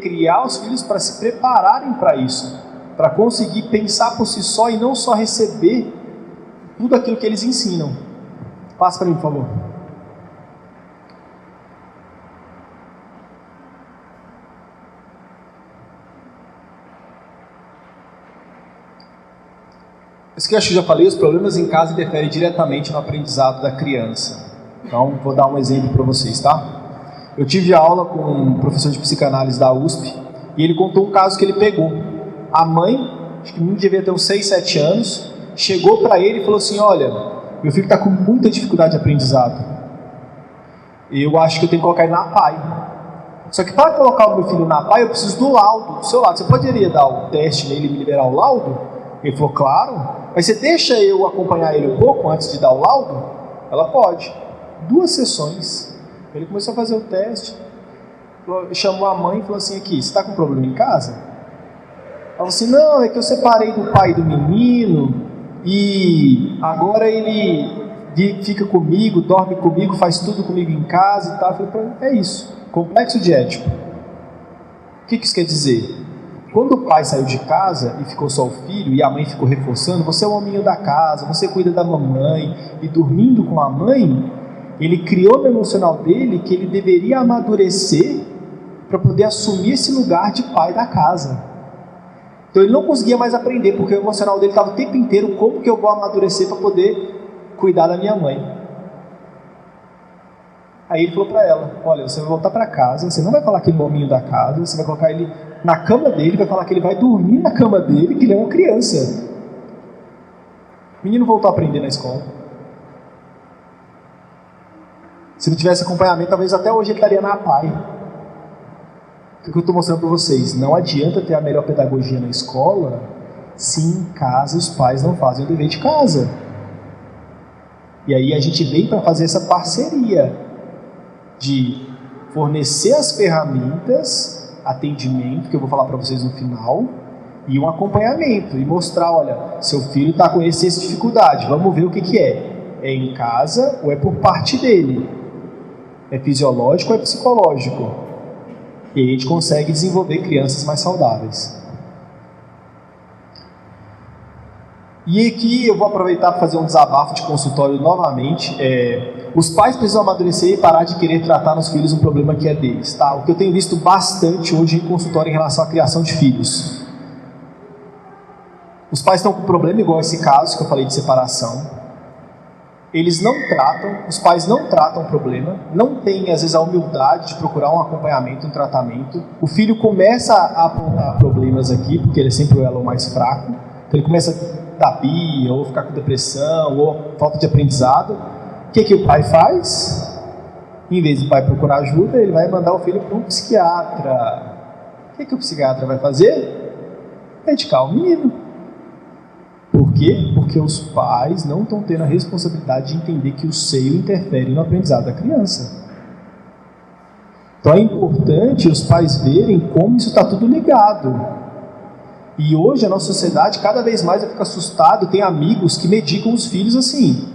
criar os filhos para se prepararem para isso. Para conseguir pensar por si só e não só receber tudo aquilo que eles ensinam. Passa para mim, por favor. Isso que eu acho que já falei, os problemas em casa interferem diretamente no aprendizado da criança. Então, vou dar um exemplo para vocês, tá? Eu tive aula com um professor de psicanálise da USP e ele contou um caso que ele pegou. A mãe, acho que não devia ter uns 6, 7 anos, chegou para ele e falou assim, olha, meu filho está com muita dificuldade de aprendizado. Eu acho que eu tenho que colocar ele na APAE. Só que para colocar o meu filho na APAE, eu preciso do laudo do seu lado. Você poderia dar o teste nele e me liberar o laudo? Ele falou, claro. Mas você deixa eu acompanhar ele um pouco antes de dar o laudo? Ela pode. 2 sessões. Ele começou a fazer o teste, chamou a mãe e falou assim, aqui, você está com problema em casa? Ela falou assim, não, é que eu separei do pai do menino e agora ele fica comigo, dorme comigo, faz tudo comigo em casa e tal. Eu falei, é isso, complexo de Édipo. O que isso quer dizer? Quando o pai saiu de casa e ficou só o filho e a mãe ficou reforçando, você é o hominho da casa, você cuida da mamãe, e dormindo com a mãe, ele criou no emocional dele que ele deveria amadurecer para poder assumir esse lugar de pai da casa. Então ele não conseguia mais aprender, porque o emocional dele estava o tempo inteiro, como que eu vou amadurecer para poder cuidar da minha mãe? Aí ele falou para ela, olha, você vai voltar para casa, você não vai falar aquele hominho da casa, você vai colocar ele na cama dele, vai falar que ele vai dormir na cama dele, que ele é uma criança. O menino voltou a aprender na escola. Se não tivesse acompanhamento, talvez até hoje ele estaria na APAE. O que eu estou mostrando para vocês? Não adianta ter a melhor pedagogia na escola se em casa os pais não fazem o dever de casa. E aí a gente vem para fazer essa parceria de fornecer as ferramentas, atendimento, que eu vou falar para vocês no final, e um acompanhamento, e mostrar, olha, seu filho está com essa dificuldade, vamos ver o que é. É em casa ou é por parte dele? É fisiológico ou é psicológico? E aí a gente consegue desenvolver crianças mais saudáveis. E aqui eu vou aproveitar para fazer um desabafo de consultório novamente. Os pais precisam amadurecer e parar de querer tratar nos filhos um problema que é deles, tá? O que eu tenho visto bastante hoje em consultório em relação à criação de filhos. Os pais estão com problema igual esse caso que eu falei de separação. Eles não tratam, os pais não tratam o problema, não têm às vezes a humildade de procurar um acompanhamento, um tratamento. O filho começa a apontar problemas aqui, porque ele é sempre o elo mais fraco. Então ele começa a dar birra, ou ficar com depressão, ou falta de aprendizado. O que o pai faz? Em vez do pai procurar ajuda, ele vai mandar o filho para um psiquiatra. O que o psiquiatra vai fazer? Medicar o menino. Por quê? Porque os pais não estão tendo a responsabilidade de entender que o seio interfere no aprendizado da criança. Então é importante os pais verem como isso está tudo ligado. E hoje a nossa sociedade, cada vez mais eu fico assustado, tem amigos que medicam os filhos assim,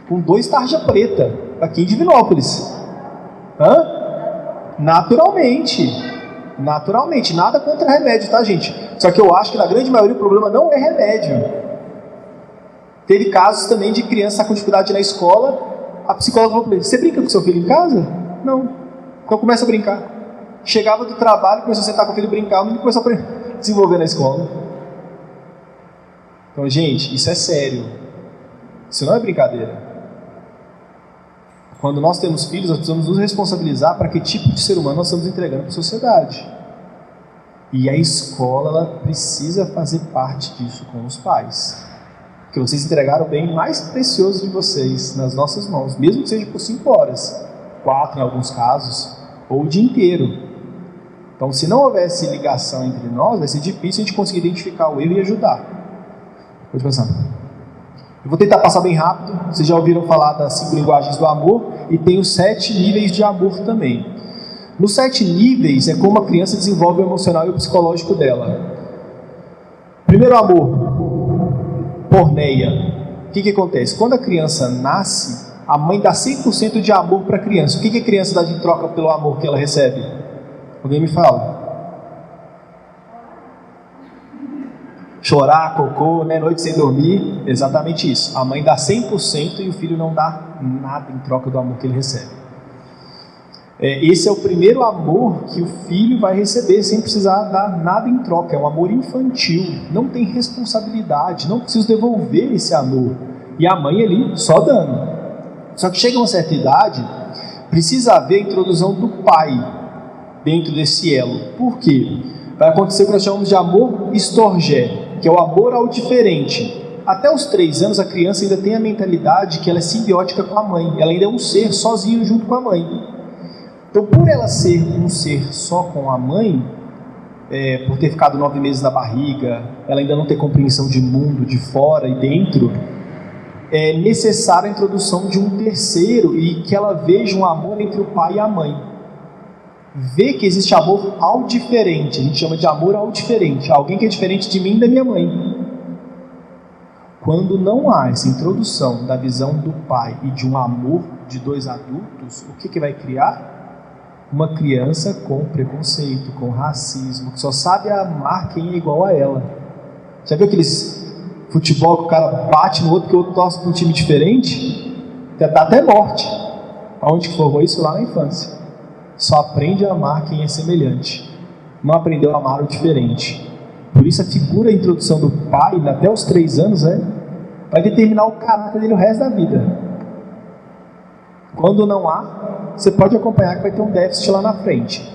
com 2 tarja preta, aqui em Divinópolis. Naturalmente, nada contra remédio, tá, gente? Só que eu acho que na grande maioria o problema não é remédio. Teve casos também de criança com dificuldade na escola, a psicóloga falou para ele, você brinca com seu filho em casa? Não. Então começa a brincar. Chegava do trabalho, começou a sentar com o filho e brincar, o menino começou a desenvolver na escola. Então, gente, isso é sério. Isso não é brincadeira. Quando nós temos filhos, nós precisamos nos responsabilizar para que tipo de ser humano nós estamos entregando para a sociedade. E a escola, ela precisa fazer parte disso com os pais. Porque vocês entregaram o bem mais precioso de vocês nas nossas mãos, mesmo que seja por 5 horas, 4 em alguns casos, ou o dia inteiro. Então, se não houvesse ligação entre nós, vai ser difícil a gente conseguir identificar o erro e ajudar. Pode passar. Eu vou tentar passar bem rápido. Vocês já ouviram falar das 5 linguagens do amor e tem os 7 níveis de amor também. Nos 7 níveis é como a criança desenvolve o emocional e o psicológico dela. Primeiro amor, porneia. O que acontece? Quando a criança nasce, a mãe dá 100% de amor para a criança. O que a criança dá de troca pelo amor que ela recebe? Alguém me fala? Chorar, cocô, né? Noite sem dormir. Exatamente isso. A mãe dá 100% e o filho não dá nada em troca do amor que ele recebe. Esse é o primeiro amor que o filho vai receber sem precisar dar nada em troca. É um amor infantil, não tem responsabilidade, não precisa devolver esse amor. E a mãe ali só dando. Só que chega uma certa idade, precisa haver a introdução do pai dentro desse elo. Por quê? Vai acontecer o que nós chamamos de amor estorgé, que é o amor ao diferente. Até os 3 anos a criança ainda tem a mentalidade que ela é simbiótica com a mãe, ela ainda é um ser sozinho junto com a mãe. Então, por ela ser um ser só com a mãe, por ter ficado 9 meses na barriga, ela ainda não ter compreensão de mundo, de fora e dentro, é necessária a introdução de um terceiro e que ela veja um amor entre o pai e a mãe. Vê que existe amor ao diferente, a gente chama de amor ao diferente, alguém que é diferente de mim e da minha mãe. Quando não há essa introdução da visão do pai e de um amor de 2 adultos, o que vai criar? Uma criança com preconceito, com racismo, que só sabe amar quem é igual a ela. Já viu aqueles futebol que o cara bate no outro, que o outro torce para um time diferente? Dá até morte. Aonde que formou isso? Lá na infância. Só aprende a amar quem é semelhante. Não aprendeu a amar o diferente. Por isso a figura, a introdução do pai, até os 3 anos, vai determinar o caráter dele o resto da vida. Quando não há, você pode acompanhar que vai ter um déficit lá na frente.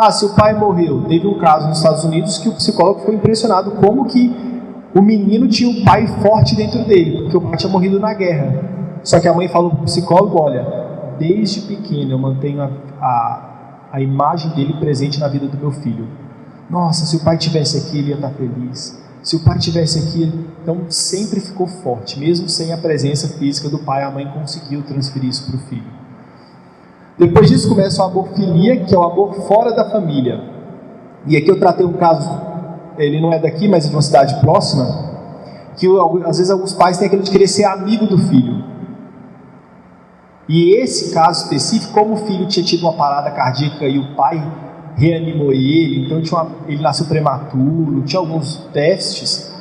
Se o pai morreu, teve um caso nos Estados Unidos que o psicólogo ficou impressionado como que o menino tinha um pai forte dentro dele, porque o pai tinha morrido na guerra. Só que a mãe falou para o psicólogo, olha, desde pequeno eu mantenho a imagem dele presente na vida do meu filho. Nossa, se o pai tivesse aqui, ele ia estar feliz. Se o pai tivesse aqui, então sempre ficou forte, mesmo sem a presença física do pai, a mãe conseguiu transferir isso para o filho. Depois disso começa o amor filia, que é o amor fora da família. E aqui eu tratei um caso, ele não é daqui, mas é de uma cidade próxima, que às vezes alguns pais têm aquele de querer ser amigo do filho. E esse caso específico, como o filho tinha tido uma parada cardíaca e o pai reanimou ele, então ele nasceu prematuro, tinha alguns testes.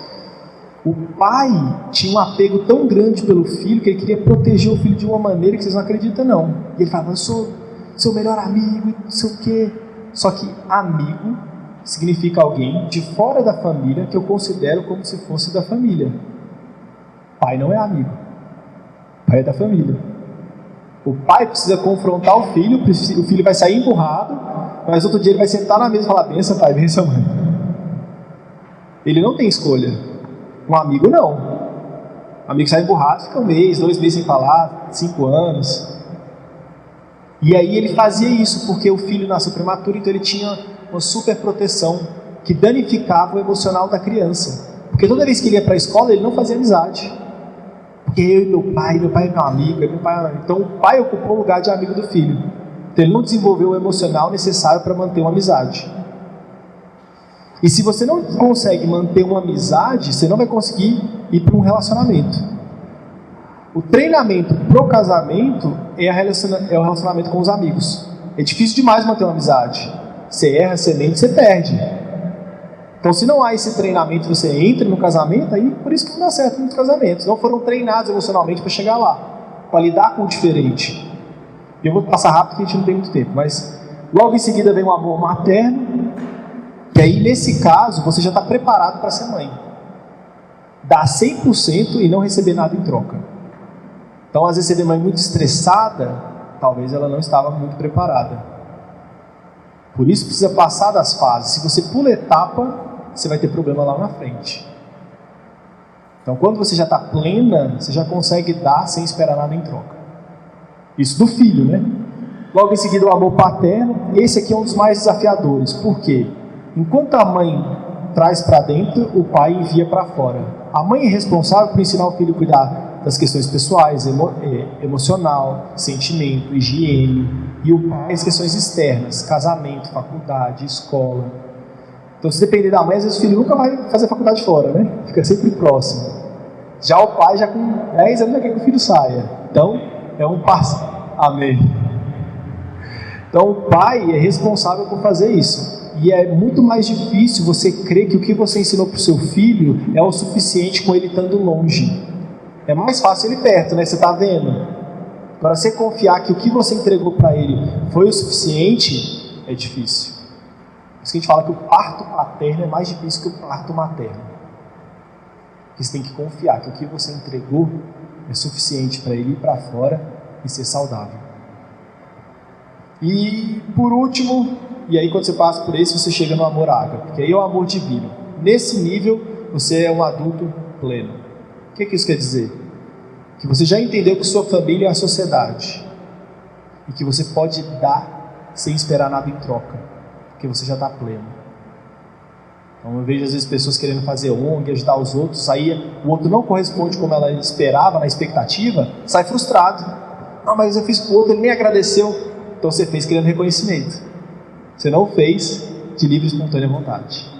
O pai tinha um apego tão grande pelo filho que ele queria proteger o filho de uma maneira que vocês não acreditam não. E ele falava, eu sou seu melhor amigo e não sei o quê. Só que amigo significa alguém de fora da família que eu considero como se fosse da família. Pai não é amigo, pai é da família. O pai precisa confrontar o filho vai sair emburrado, mas outro dia ele vai sentar na mesa e falar, benção pai, benção mãe. Ele não tem escolha. Um amigo não. Um amigo sai emburrado, fica 1 mês, 2 meses sem falar, 5 anos. E aí ele fazia isso porque o filho nasceu prematuro, então ele tinha uma super proteção que danificava o emocional da criança. Porque toda vez que ele ia para a escola, ele não fazia amizade. Porque eu e meu pai é meu amigo, então o pai ocupou o lugar de amigo do filho. Então ele não desenvolveu o emocional necessário para manter uma amizade. E se você não consegue manter uma amizade, você não vai conseguir ir para um relacionamento. O treinamento para o casamento é o relacionamento com os amigos. É difícil demais manter uma amizade. Você erra, você mente, você perde. Então, se não há esse treinamento, você entra no casamento, aí por isso que não dá certo muitos casamentos. Não foram treinados emocionalmente para chegar lá, para lidar com o diferente. Eu vou passar rápido porque a gente não tem muito tempo, mas logo em seguida vem o amor materno, que aí nesse caso você já está preparado para ser mãe. Dar 100% e não receber nada em troca. Então, às vezes você vê mãe muito estressada, talvez ela não estava muito preparada. Por isso precisa passar das fases. Se você pula etapa, você vai ter problema lá na frente. Então, quando você já está plena, você já consegue dar sem esperar nada em troca. Isso do filho, né? Logo em seguida, o amor paterno. Esse aqui é um dos mais desafiadores. Por quê? Enquanto a mãe traz para dentro, o pai envia para fora. A mãe é responsável por ensinar o filho a cuidar das questões pessoais, emocional, sentimento, higiene. E o pai as questões externas, casamento, faculdade, escola. Então, se depender da mãe, às vezes o filho nunca vai fazer faculdade fora, né? Fica sempre próximo. Já o pai, já com 10 anos, já quer que o filho saia. Então, é um passo. Amém. Então, o pai é responsável por fazer isso. E é muito mais difícil você crer que o que você ensinou para o seu filho é o suficiente com ele estando longe. É mais fácil ele perto, né? Você está vendo? Para você confiar que o que você entregou para ele foi o suficiente, é difícil. Por isso que a gente fala que o parto paterno é mais difícil que o parto materno. Porque você tem que confiar que o que você entregou é suficiente para ele ir para fora e ser saudável. E por último, e aí quando você passa por esse, você chega no amor ágape, porque aí é o amor divino. Nesse nível, você é um adulto pleno. O que isso quer dizer? Que você já entendeu que sua família é a sociedade. E que você pode dar sem esperar nada em troca. Porque você já está pleno. Então eu vejo às vezes pessoas querendo fazer ONG, ajudar os outros, aí o outro não corresponde como ela esperava, na expectativa, sai frustrado. Não, mas eu fiz para o outro, ele nem agradeceu. Então você fez querendo reconhecimento. Você não fez de livre e espontânea vontade.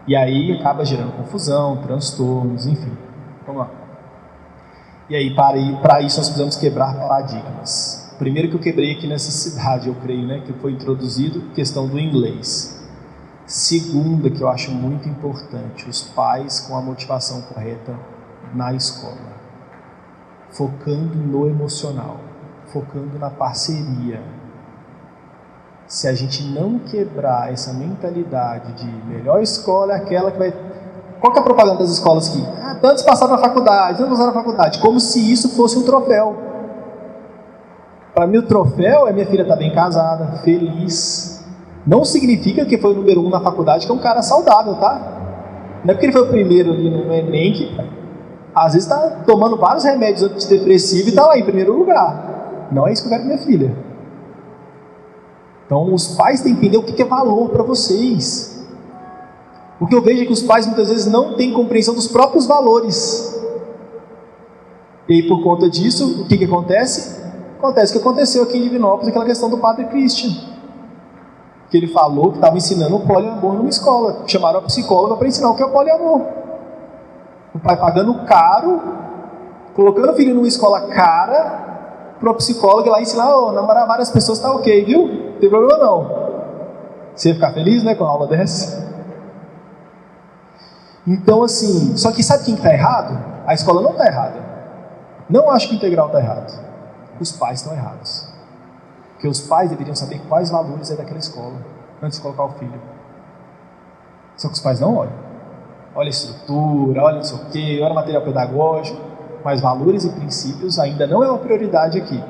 E aí acaba gerando confusão, transtornos, enfim. Vamos lá. E aí, para isso, nós precisamos quebrar paradigmas. Primeiro que eu quebrei aqui nessa cidade, eu creio, né, que foi introduzido, questão do inglês. Segunda, que eu acho muito importante, os pais com a motivação correta na escola. Focando no emocional, focando na parceria. Se a gente não quebrar essa mentalidade de melhor escola é aquela que vai... Qual que é a propaganda das escolas aqui? Tantos passaram na faculdade, tantos passaram na faculdade. Como se isso fosse um troféu. Para mim o troféu é minha filha estar bem casada, feliz. Não significa que foi o número 1 na faculdade que é um cara saudável, tá? Não é porque ele foi o primeiro ali no Enem que... Às vezes está tomando vários remédios antidepressivos e está lá em primeiro lugar. Não é isso que eu quero para minha filha. Então os pais têm que entender o que é valor para vocês. O que eu vejo é que os pais muitas vezes não têm compreensão dos próprios valores. E aí por conta disso, o que acontece? Acontece o que aconteceu aqui em Divinópolis, aquela questão do Padre Christian. Que ele falou que estava ensinando o poliamor numa escola. Chamaram a psicóloga para ensinar o que é o poliamor. O pai pagando caro, colocando o filho numa escola cara, para o psicólogo ir lá ensinar, namorar várias pessoas está ok, viu? Não tem problema não. Você ia ficar feliz, né, com a aula dessa? Então assim, só que sabe quem está errado? A escola não está errada. Não acho que o integral está errado. Os pais estão errados. Porque os pais deveriam saber quais valores é daquela escola, antes de colocar o filho. Só que os pais não olham. Olha a estrutura, olha não sei o quê, olha o material pedagógico, mas valores e princípios ainda não é uma prioridade aqui.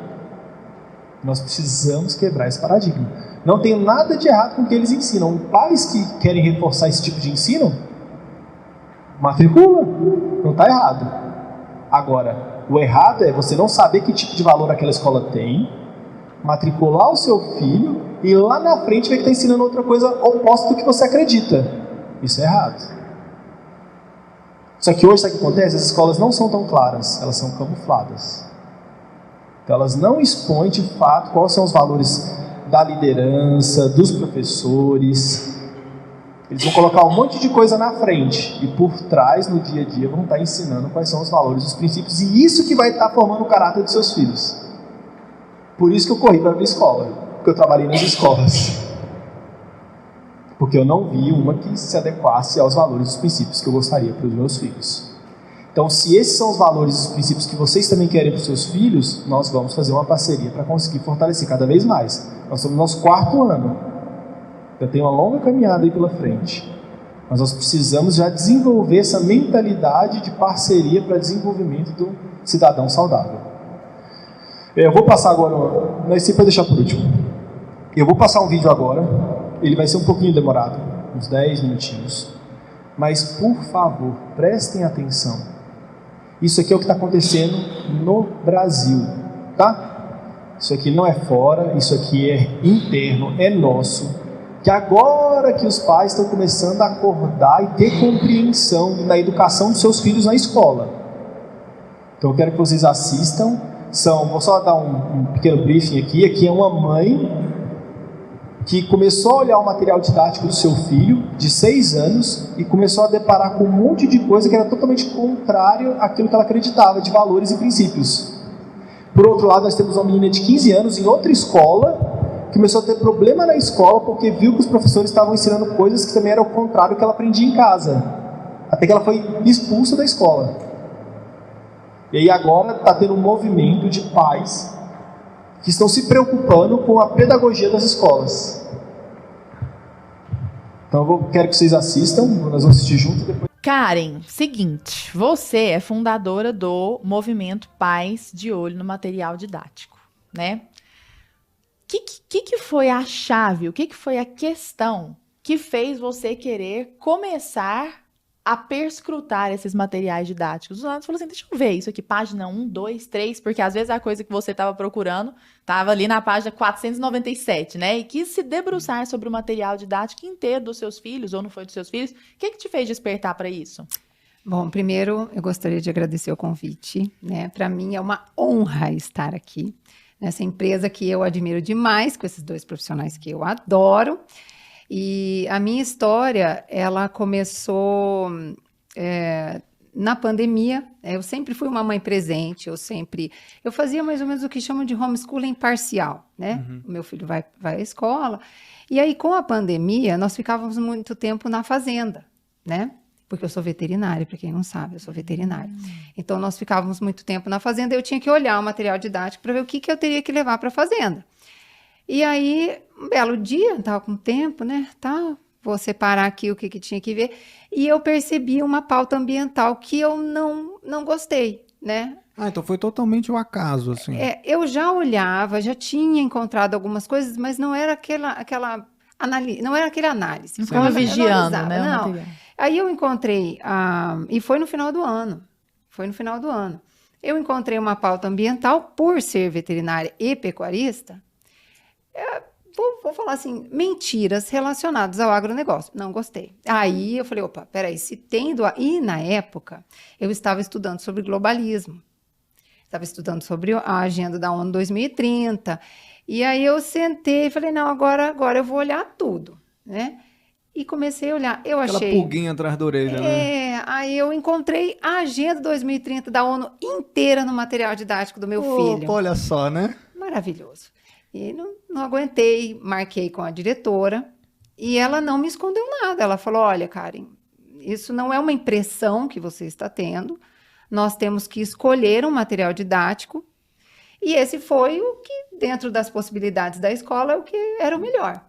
Nós precisamos quebrar esse paradigma. Não tem nada de errado com o que eles ensinam. Pais que querem reforçar esse tipo de ensino, matricula, não está errado. Agora, o errado é você não saber que tipo de valor aquela escola tem, matricular o seu filho e lá na frente ver que está ensinando outra coisa oposta do que você acredita. Isso é errado. Só que hoje, sabe o que acontece? As escolas não são tão claras, elas são camufladas. Então elas não expõem de fato quais são os valores da liderança, dos professores. Eles vão colocar um monte de coisa na frente e por trás, no dia a dia, vão estar ensinando quais são os valores, os princípios, e isso que vai estar formando o caráter dos seus filhos. Por isso que eu corri para abrir escola, porque eu trabalhei nas escolas. Porque eu não vi uma que se adequasse aos valores e os princípios que eu gostaria para os meus filhos. Então, se esses são os valores e os princípios que vocês também querem para os seus filhos, nós vamos fazer uma parceria para conseguir fortalecer cada vez mais. Nós estamos no nosso 4º ano. Já tem uma longa caminhada aí pela frente. Mas nós precisamos já desenvolver essa mentalidade de parceria para desenvolvimento do cidadão saudável. Eu vou passar agora, mas sempre vou deixar por último. Eu vou passar um vídeo agora. Ele vai ser um pouquinho demorado, uns 10 minutinhos. Mas, por favor, prestem atenção. Isso aqui é o que está acontecendo no Brasil, tá? Isso aqui não é fora, isso aqui é interno, é nosso. Que agora que os pais estão começando a acordar e ter compreensão da educação dos seus filhos na escola. Então eu quero que vocês assistam. Vou só dar um pequeno briefing aqui. Aqui é uma mãe que começou a olhar o material didático do seu filho, de 6 anos, e começou a deparar com um monte de coisa que era totalmente contrário àquilo que ela acreditava, de valores e princípios. Por outro lado, nós temos uma menina de 15 anos em outra escola, que começou a ter problema na escola porque viu que os professores estavam ensinando coisas que também eram o contrário do que ela aprendia em casa. Até que ela foi expulsa da escola. E aí agora está tendo um movimento de pais que estão se preocupando com a pedagogia das escolas. Então eu quero que vocês assistam, nós vamos assistir junto depois. Karen, seguinte, você é fundadora do movimento Pais de Olho no Material Didático, né? Que foi a chave, o que foi a questão que fez você querer começar a perscrutar esses materiais didáticos? Você falou assim, deixa eu ver isso aqui, página 1, 2, 3, porque às vezes a coisa que você estava procurando estava ali na página 497, né? E quis se debruçar sobre o material didático inteiro dos seus filhos, ou não foi dos seus filhos. O que te fez despertar para isso? Bom, primeiro eu gostaria de agradecer o convite, né? Para mim é uma honra estar aqui nessa empresa que eu admiro demais, com esses 2 profissionais que eu adoro. E a minha história, ela começou na pandemia. Eu sempre fui uma mãe presente, eu fazia mais ou menos o que chamam de homeschooling parcial, né? Uhum. O meu filho vai à escola. E aí, com a pandemia, nós ficávamos muito tempo na fazenda, né? Porque eu sou veterinária, para quem não sabe, eu sou veterinária. Então, nós ficávamos muito tempo na fazenda, eu tinha que olhar o material didático para ver o que eu teria que levar para a fazenda. E aí, um belo dia, estava com tempo, né? Vou separar aqui o que tinha que ver. E eu percebi uma pauta ambiental que eu não gostei, né? Então foi totalmente o acaso, assim. Eu já olhava, já tinha encontrado algumas coisas, mas não era não era aquele análise. Não ficava vigiando, né? Não. Aí eu encontrei, e foi no final do ano. Eu encontrei uma pauta ambiental, por ser veterinária e pecuarista. Vou falar assim, mentiras relacionadas ao agronegócio. Não gostei. Aí eu falei, opa, peraí, E na época, eu estava estudando sobre globalismo. Estava estudando sobre a agenda da ONU 2030. E aí eu sentei e falei, não, agora eu vou olhar tudo, né? E comecei a olhar. Aquela pulguinha atrás da orelha, né? Aí eu encontrei a agenda 2030 da ONU inteira no material didático do meu filho. Olha só, né? Maravilhoso. E não aguentei, marquei com a diretora e ela não me escondeu nada. Ela falou, olha, Karen, isso não é uma impressão que você está tendo, nós temos que escolher um material didático e esse foi o que, dentro das possibilidades da escola, o que era o melhor.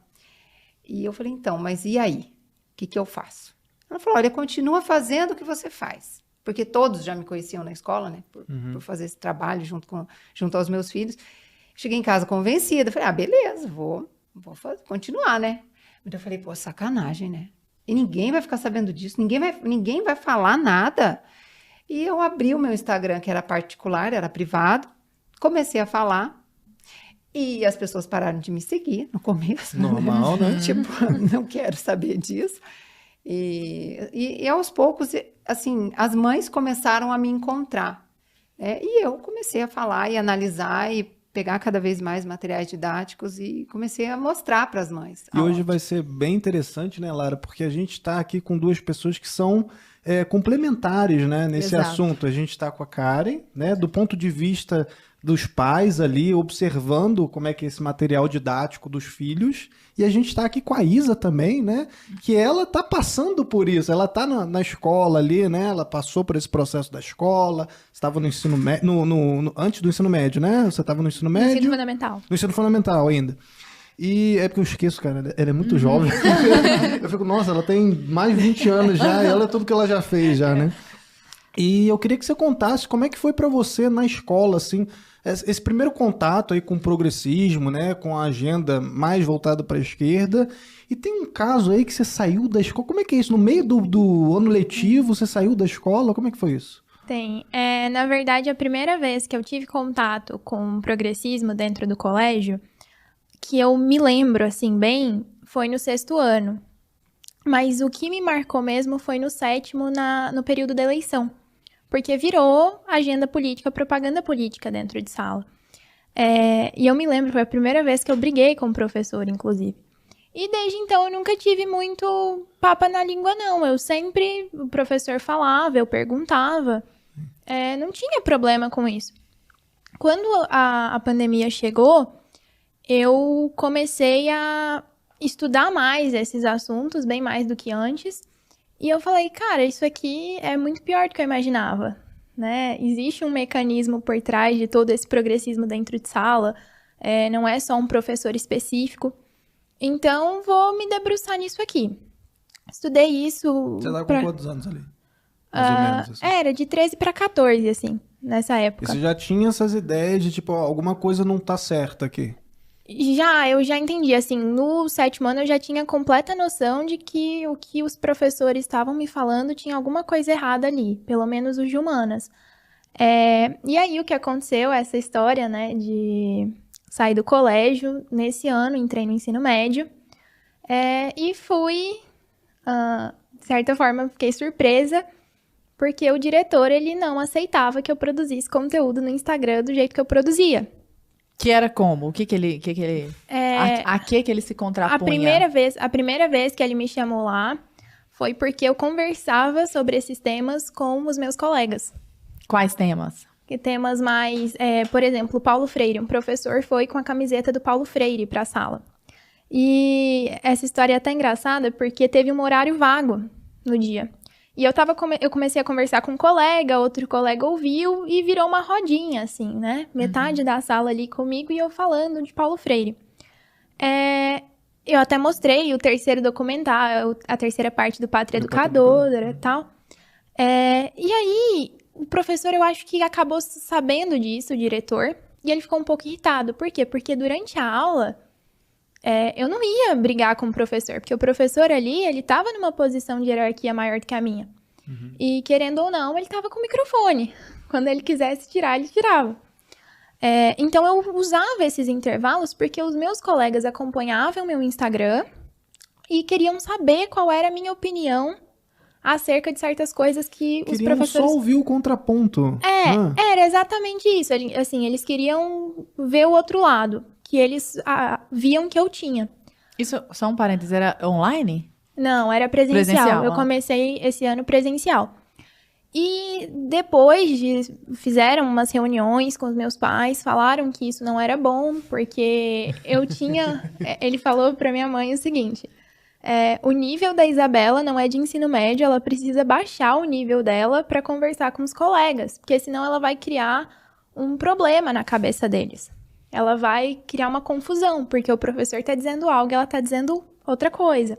E eu falei, então, mas e aí? O que eu faço? Ela falou, olha, continua fazendo o que você faz. Porque todos já me conheciam na escola, né? Por fazer esse trabalho junto aos meus filhos. Cheguei em casa convencida, falei, beleza, vou continuar, né? Mas eu falei, pô, sacanagem, né? E ninguém vai ficar sabendo disso, ninguém vai falar nada. E eu abri o meu Instagram, que era particular, era privado, comecei a falar, e as pessoas pararam de me seguir no começo. Normal, né? Tipo, não quero saber disso. E aos poucos, assim, as mães começaram a me encontrar. E eu comecei a falar e analisar e pegar cada vez mais materiais didáticos e comecei a mostrar para as mães. E hoje vai ser bem interessante, né, Lara? Porque a gente está aqui com 2 pessoas que são complementares, né, nesse assunto. A gente está com a Karen, né, do ponto de vista dos pais ali, observando como é que é esse material didático dos filhos. E a gente está aqui com a Isa também, né, que ela está passando por isso. Ela está na escola ali, né, ela passou por esse processo da escola, estava no ensino médio, antes do ensino médio, né? Você estava no ensino médio? No ensino fundamental. No ensino fundamental ainda. E é porque eu esqueço, cara, ela é muito jovem. Eu fico, nossa, ela tem mais de 20 anos já, e olha tudo que ela já fez já, né? E eu queria que você contasse como é que foi para você na escola, assim, esse primeiro contato aí com o progressismo, né, com a agenda mais voltada para a esquerda. E tem um caso aí que você saiu da escola. Como é que é isso? No meio do ano letivo, você saiu da escola? Como é que foi isso? Tem. Na verdade, a primeira vez que eu tive contato com progressismo dentro do colégio, que eu me lembro, assim, bem, foi no 6º ano. Mas o que me marcou mesmo foi no 7º, no período da eleição. Porque virou agenda política, propaganda política dentro de sala. E eu me lembro, foi a primeira vez que eu briguei com o professor, inclusive. E desde então eu nunca tive muito papa na língua, não. O professor falava, eu perguntava. Não tinha problema com isso. Quando a pandemia chegou, eu comecei a estudar mais esses assuntos, bem mais do que antes. E eu falei, cara, isso aqui é muito pior do que eu imaginava, né? Existe um mecanismo por trás de todo esse progressismo dentro de sala. Não é só um professor específico. Então, vou me debruçar nisso aqui. Estudei isso... Você tá com quantos anos ali? Mais ou menos, assim. Era de 13 para 14, assim, nessa época. E você já tinha essas ideias de, tipo, alguma coisa não tá certa aqui? Eu já entendi, assim, no 7º ano eu já tinha completa noção de que o que os professores estavam me falando tinha alguma coisa errada ali, pelo menos os de humanas. E aí o que aconteceu, essa história, né, de sair do colégio, nesse ano entrei no ensino médio, e fui, de certa forma, fiquei surpresa, porque o diretor, ele não aceitava que eu produzisse conteúdo no Instagram do jeito que eu produzia. Que era como? O que ele... A que ele se contrapunha? A primeira vez que ele me chamou lá foi porque eu conversava sobre esses temas com os meus colegas. Quais temas? Que temas mais... por exemplo, Paulo Freire. Um professor foi com a camiseta do Paulo Freire para a sala. E essa história é até engraçada porque teve um horário vago no dia. E eu comecei a conversar com um colega, outro colega ouviu e virou uma rodinha, assim, né? Metade da sala ali comigo e eu falando de Paulo Freire. Eu até mostrei o terceiro documentário, a terceira parte do Pátria Educadora e tal. E aí, o professor, eu acho que acabou sabendo disso, o diretor, e ele ficou um pouco irritado. Por quê? Porque durante a aula... eu não ia brigar com o professor, porque o professor ali, ele estava numa posição de hierarquia maior do que a minha. Uhum. E, querendo ou não, ele estava com o microfone. Quando ele quisesse tirar, ele tirava. Então, eu usava esses intervalos porque os meus colegas acompanhavam meu Instagram e queriam saber qual era a minha opinião acerca de certas coisas que os professores... só ouvir o contraponto. Era exatamente isso. Assim, eles queriam ver o outro lado, que eles viam que eu tinha. Isso, só um parênteses, era online? Não, era presencial. Eu comecei esse ano presencial. E depois fizeram umas reuniões com os meus pais, falaram que isso não era bom, porque eu tinha... Ele falou pra minha mãe o seguinte, o nível da Isabela não é de ensino médio, ela precisa baixar o nível dela para conversar com os colegas, porque senão ela vai criar um problema na cabeça deles. Ela vai criar uma confusão, porque o professor está dizendo algo e ela está dizendo outra coisa.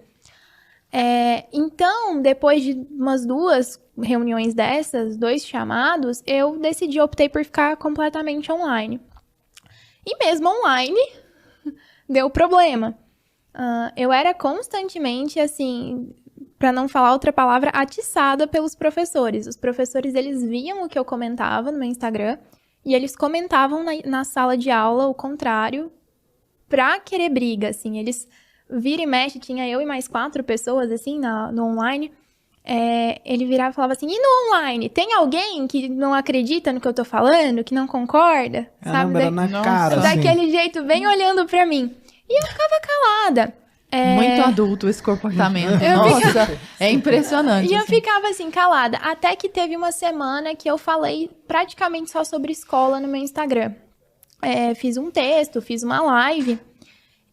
Então, depois de umas 2 reuniões dessas, 2 chamados, eu optei por ficar completamente online. E mesmo online, deu problema. Eu era constantemente, assim, para não falar outra palavra, atiçada pelos professores. Os professores, eles viam o que eu comentava no meu Instagram e eles comentavam na sala de aula o contrário pra querer briga, assim. Eles vira e mexe, tinha eu e mais 4 pessoas, assim, no online. Ele virava e falava assim, e no online, tem alguém que não acredita no que eu tô falando, que não concorda? Sabe? Era na cara, daquele jeito, bem olhando pra mim. E eu ficava calada. Muito adulto esse comportamento. Nossa, é impressionante. E eu ficava assim, calada. Até que teve uma semana que eu falei praticamente só sobre escola no meu Instagram. Fiz um texto, fiz uma live.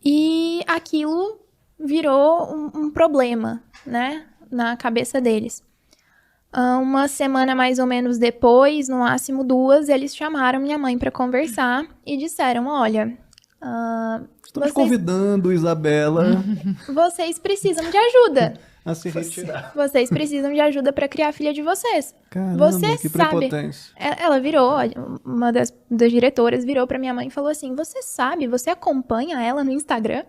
E aquilo virou um problema, né? Na cabeça deles. Uma semana mais ou menos depois, no máximo 2, eles chamaram minha mãe para conversar e disseram, olha... Estamos convidando, Isabela. Vocês precisam de ajuda. A se retirar. Vocês precisam de ajuda para criar a filha de vocês. Caramba, você que sabe. prepotência. Ela virou, uma das diretoras virou para minha mãe e falou assim: você sabe, você acompanha ela no Instagram?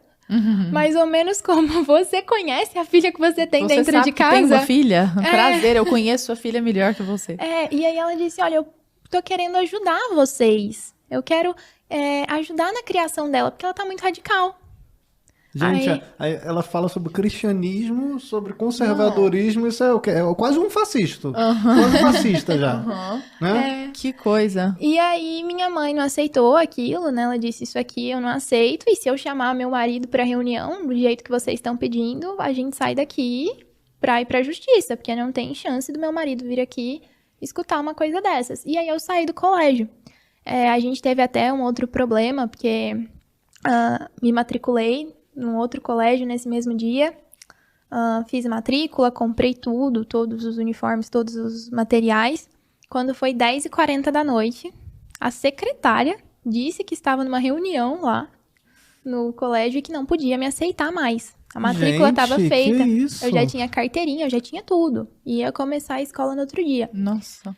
Mais ou menos como você conhece a filha que você tem Você dentro sabe de que casa. tem uma filha? Prazer, eu conheço sua filha melhor que você. E aí ela disse, olha, eu tô querendo ajudar vocês. Eu quero ajudar na criação dela, porque ela tá muito radical. Gente, ela fala sobre cristianismo, sobre conservadorismo, isso é o quê? É quase um fascista. Quase um fascista já. Né? Que coisa. E aí minha mãe não aceitou aquilo, né? Ela disse, isso aqui eu não aceito, e se eu chamar meu marido pra reunião, do jeito que vocês estão pedindo, a gente sai daqui pra ir pra justiça, porque não tem chance do meu marido vir aqui escutar uma coisa dessas. E aí eu saí do colégio. A gente teve até um outro problema, porque me matriculei num outro colégio nesse mesmo dia, fiz matrícula, comprei tudo, todos os uniformes, todos os materiais. Quando foi 10h40 da noite, a secretária disse que estava numa reunião lá no colégio e que não podia me aceitar mais. A matrícula estava feita, eu já tinha carteirinha, eu já tinha tudo. Ia começar a escola no outro dia. Nossa.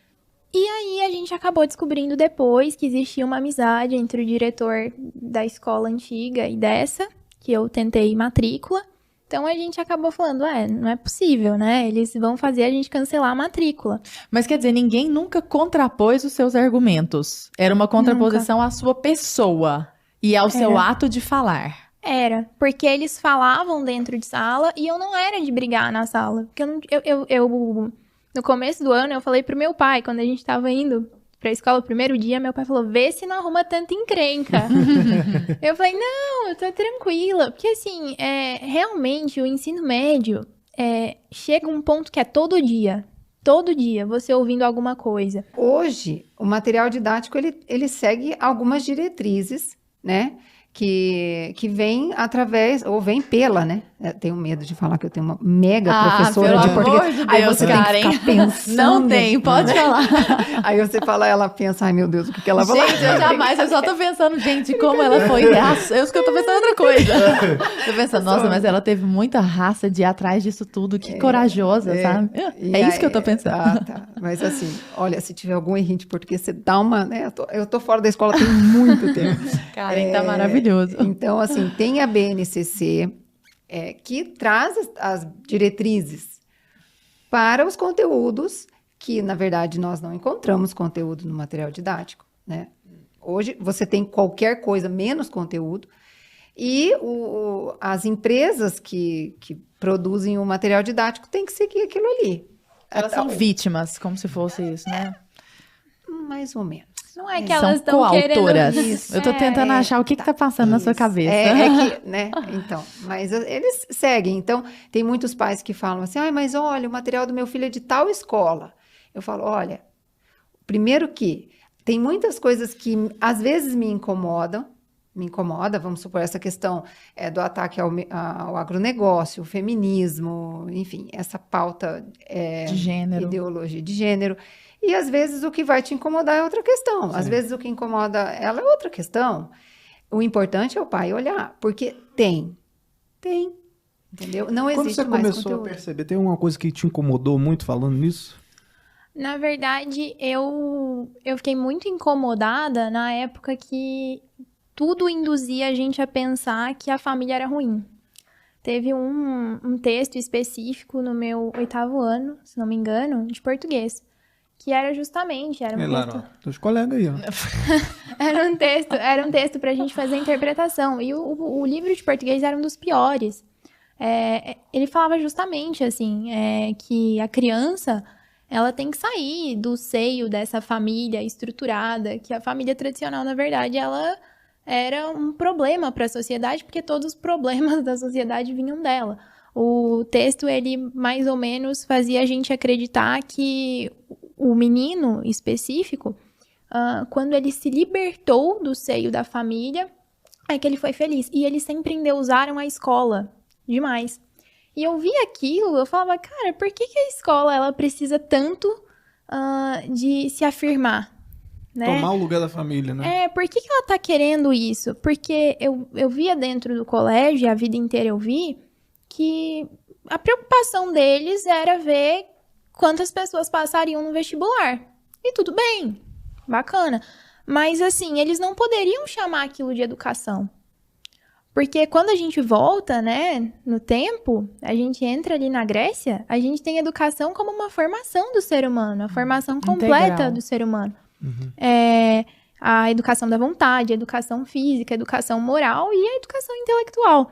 E aí a gente acabou descobrindo depois que existia uma amizade entre o diretor da escola antiga e dessa, que eu tentei matrícula. Então a gente acabou falando, não é possível, né? Eles vão fazer a gente cancelar a matrícula. Mas quer dizer, ninguém nunca contrapôs os seus argumentos. Era uma contraposição à sua pessoa e ao seu ato de falar. Era, porque eles falavam dentro de sala e eu não era de brigar na sala. Porque no começo do ano eu falei pro meu pai, quando a gente tava indo pra escola o primeiro dia, meu pai falou, vê se não arruma tanta encrenca. Eu falei, não, eu tô tranquila. Porque assim, realmente o ensino médio chega um ponto que é todo dia você ouvindo alguma coisa. Hoje, o material didático, ele segue algumas diretrizes, né? Que vem através, ou vem pela, né? Eu tenho medo de falar que eu tenho uma mega professora de português. De Deus, aí você Karen. tem que ficar pensando. Não tem, pode falar. Aí você fala, ela pensa, ai meu Deus, o que ela vai falar? Gente, eu jamais, eu só tô pensando, gente, como ela foi raça. Eu tô pensando outra coisa. Tô pensando, nossa, mas ela teve muita raça de ir atrás disso tudo, que corajosa, sabe? É isso que eu tô pensando. Tá. Mas assim, olha, se tiver algum errinho de português, você dá uma, né? Eu tô fora da escola tem muito tempo. Karen, tá maravilhoso. Então, assim, tem a BNCC, que traz as diretrizes para os conteúdos que, na verdade, nós não encontramos conteúdo no material didático, né? Hoje, você tem qualquer coisa menos conteúdo e as empresas que produzem o material didático têm que seguir aquilo ali. Elas são vítimas, como se fosse isso, né? Mais ou menos. Não é que elas estão coautoras. Isso. Eu tô tentando achar o que tá passando na sua cabeça. Que, né? Então, mas eles seguem. Então, tem muitos pais que falam assim, mas olha, o material do meu filho é de tal escola. Eu falo, olha, primeiro que tem muitas coisas que às vezes me incomoda, vamos supor, essa questão do ataque ao agronegócio, o feminismo, enfim, essa pauta de gênero, ideologia de gênero. E às vezes o que vai te incomodar é outra questão. Sim. Às vezes o que incomoda ela é outra questão. O importante é o pai olhar, porque tem, entendeu? Não existe mais conteúdo. Quando você começou a perceber, tem alguma coisa que te incomodou muito falando nisso? Na verdade, eu fiquei muito incomodada na época que tudo induzia a gente a pensar que a família era ruim. Teve um texto específico no meu 8º ano, se não me engano, de português, que era justamente... Teus colegas aí, ó. Era um texto pra gente fazer a interpretação. E o livro de português era um dos piores. Ele falava justamente, assim, que a criança, ela tem que sair do seio dessa família estruturada, que a família tradicional, na verdade, ela era um problema para a sociedade, porque todos os problemas da sociedade vinham dela. O texto, ele mais ou menos fazia a gente acreditar que o menino específico, quando ele se libertou do seio da família, é que ele foi feliz. E eles sempre endeusaram a escola demais. E eu vi aquilo, eu falava, cara, por que a escola ela precisa tanto de se afirmar? Né? Tomar o lugar da família, né? Por que ela tá querendo isso? Porque eu via dentro do colégio, a vida inteira eu vi, que a preocupação deles era ver quantas pessoas passariam no vestibular. E tudo bem, bacana. Mas, assim, eles não poderiam chamar aquilo de educação. Porque quando a gente volta, né, no tempo, a gente entra ali na Grécia, a gente tem educação como uma formação do ser humano, a formação completa Integral. do ser humano. A educação da vontade, a educação física, a educação moral e a educação intelectual.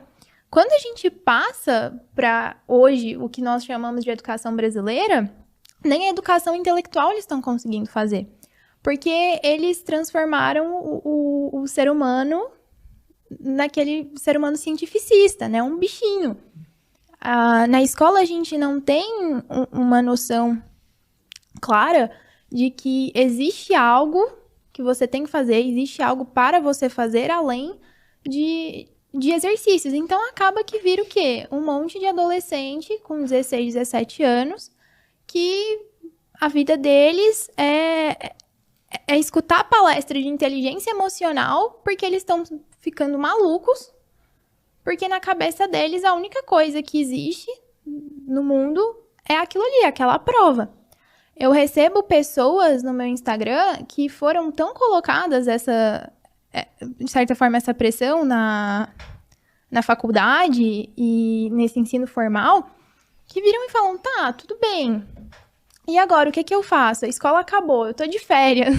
Quando a gente passa para hoje o que nós chamamos de educação brasileira, nem a educação intelectual eles estão conseguindo fazer. Porque eles transformaram o ser humano naquele ser humano cientificista, né? Um bichinho. Na escola a gente não tem uma noção clara de que existe algo que você tem que fazer, existe algo para você fazer além de exercícios. Então acaba que vira o quê? Um monte de adolescente com 16, 17 anos que a vida deles é escutar palestra de inteligência emocional porque eles estão ficando malucos, porque na cabeça deles a única coisa que existe no mundo é aquilo ali, aquela prova. Eu recebo pessoas no meu Instagram que foram tão colocadas de certa forma, essa pressão na faculdade e nesse ensino formal, que viram e falam, tá, tudo bem. E agora, o que eu faço? A escola acabou, eu tô de férias.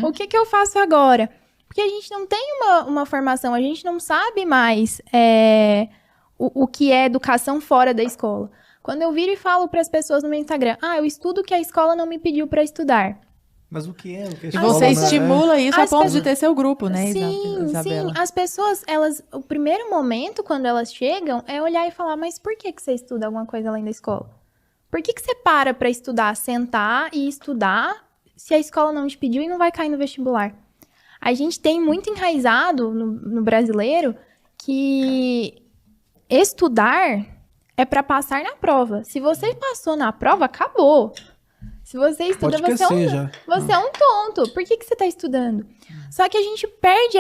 O que eu faço agora? Porque a gente não tem uma formação, a gente não sabe mais o que é educação fora da escola. Quando eu viro e falo para as pessoas no meu Instagram, eu estudo o que a escola não me pediu para estudar. Mas o que é? E você estimula isso a ponto de ter seu grupo, né, sim, Isabela? Sim. As pessoas, o primeiro momento, quando elas chegam, é olhar e falar, mas por que você estuda alguma coisa além da escola? Por que você para estudar, sentar e estudar, se a escola não te pediu e não vai cair no vestibular? A gente tem muito enraizado no brasileiro que estudar é para passar na prova. Se você passou na prova, acabou. Se você estuda, você é um tonto. Por que você está estudando? Só que a gente perde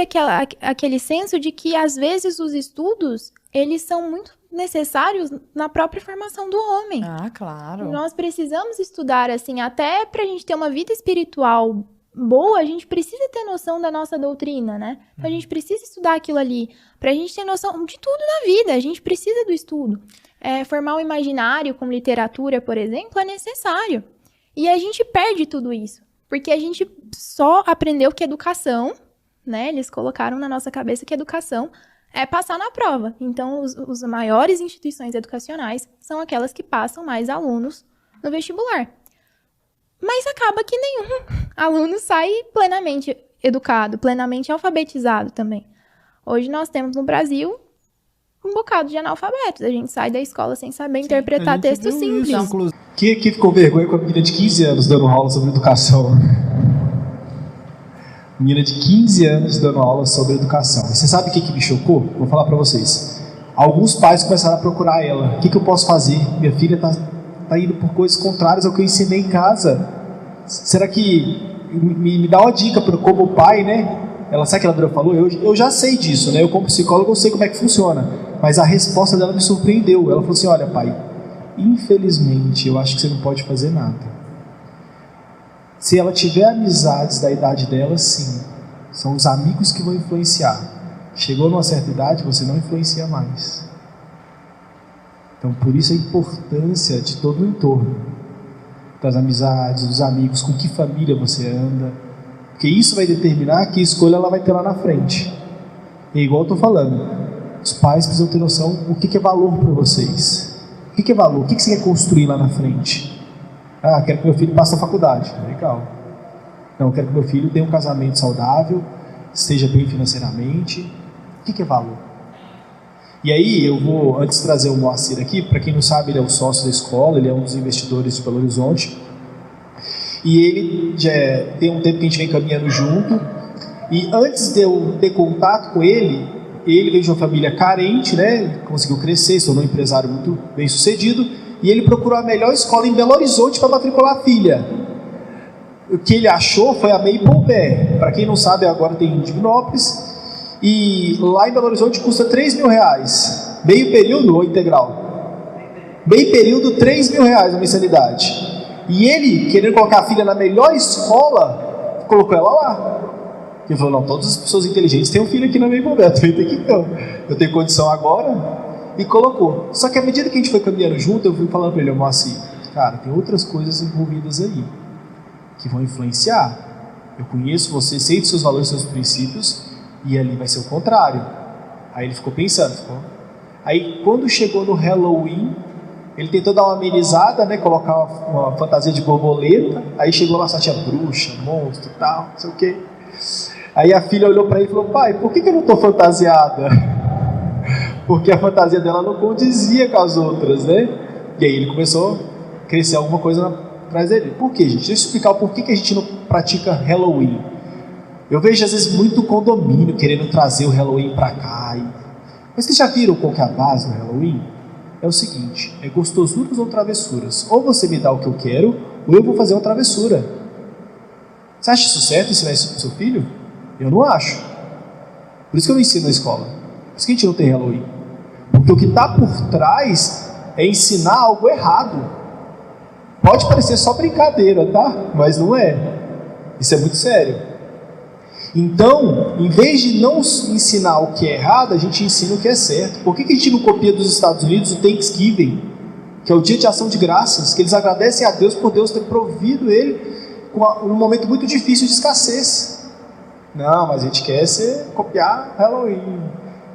aquele senso de que, às vezes, os estudos, eles são muito necessários na própria formação do homem. Claro. Nós precisamos estudar, assim, até pra gente ter uma vida espiritual boa, a gente precisa ter noção da nossa doutrina, né? Então, a gente precisa estudar aquilo ali. Pra gente ter noção de tudo na vida, a gente precisa do estudo. Formar um imaginário com literatura, por exemplo, é necessário. E a gente perde tudo isso. Porque a gente só aprendeu que educação, né? Eles colocaram na nossa cabeça que educação é passar na prova. Então, as maiores instituições educacionais são aquelas que passam mais alunos no vestibular. Mas acaba que nenhum aluno sai plenamente educado, plenamente alfabetizado também. Hoje nós temos no Brasil um bocado de analfabetos. A gente sai da escola sem saber interpretar texto simples. Quem aqui ficou vergonha com a menina de 15 anos dando aula sobre educação? Menina de 15 anos dando aula sobre educação. E você sabe o que me chocou? Vou falar pra vocês. Alguns pais começaram a procurar ela. O que eu posso fazer? Minha filha tá indo por coisas contrárias ao que eu ensinei em casa. Será que me dá uma dica como pai, né? Ela sabe que ela falou? Eu já sei disso, né? Eu como psicólogo eu sei como é que funciona. Mas a resposta dela me surpreendeu. Ela falou assim, olha pai, infelizmente eu acho que você não pode fazer nada. Se ela tiver amizades da idade dela, sim. São os amigos que vão influenciar. Chegou numa certa idade, você não influencia mais. Então, por isso a importância de todo o entorno. Das amizades, dos amigos, com que família você anda. Porque isso vai determinar que escolha ela vai ter lá na frente. E igual eu estou falando, os pais precisam ter noção o que é valor para vocês. O que é valor? O que você quer construir lá na frente? Quero que meu filho passe na faculdade. Legal. Não, quero que meu filho tenha um casamento saudável, esteja bem financeiramente. O que é valor? E aí eu vou, antes de trazer o Moacir aqui, para quem não sabe, ele é o sócio da escola, ele é um dos investidores de Belo Horizonte. E ele já tem um tempo que a gente vem caminhando junto. E antes de eu ter contato com ele veio de uma família carente, né? Conseguiu crescer, se tornou um empresário muito bem sucedido. E ele procurou a melhor escola em Belo Horizonte para matricular a filha. O que ele achou foi a Maple Bear. Para quem não sabe, agora tem em Divinópolis. E lá em Belo Horizonte custa R$3.000. Meio período ou integral? Meio período, R$3.000 a mensalidade. E ele, querendo colocar a filha na melhor escola, colocou ela lá. Ele falou, não, todas as pessoas inteligentes têm um filho aqui na minha envolvente, eu tenho que não. Eu tenho condição agora, e colocou. Só que à medida que a gente foi caminhando junto, eu fui falando para ele, Moacir, cara, tem outras coisas envolvidas aí, que vão influenciar. Eu conheço você, sei dos seus valores, dos seus princípios, e ali vai ser o contrário. Aí ele ficou pensando. Aí quando chegou no Halloween, ele tentou dar uma amenizada, né, colocar uma fantasia de borboleta. Aí chegou lá, só tinha bruxa, monstro e tal, não sei o quê. Aí a filha olhou para ele e falou, pai, por que eu não estou fantasiada? Porque a fantasia dela não condizia com as outras, né? E aí ele começou a crescer alguma coisa atrás dele. Por quê, gente? Deixa eu explicar o porquê que a gente não pratica Halloween. Eu vejo às vezes muito condomínio querendo trazer o Halloween para cá. Mas vocês já viram qual que é a base do Halloween? É o seguinte, é gostosuras ou travessuras. Ou você me dá o que eu quero, ou eu vou fazer uma travessura. Você acha isso certo, ensinar isso pro seu filho? Eu não acho. Por isso que eu não ensino na escola. Por isso que a gente não tem Halloween. Porque o que está por trás é ensinar algo errado. Pode parecer só brincadeira, tá? Mas não é. Isso é muito sério. Então, em vez de não ensinar o que é errado, a gente ensina o que é certo. Por que a gente não copia dos Estados Unidos o Thanksgiving, que é o dia de ação de graças, que eles agradecem a Deus por Deus ter provido ele com um momento muito difícil de escassez? Não, mas a gente quer copiar Halloween.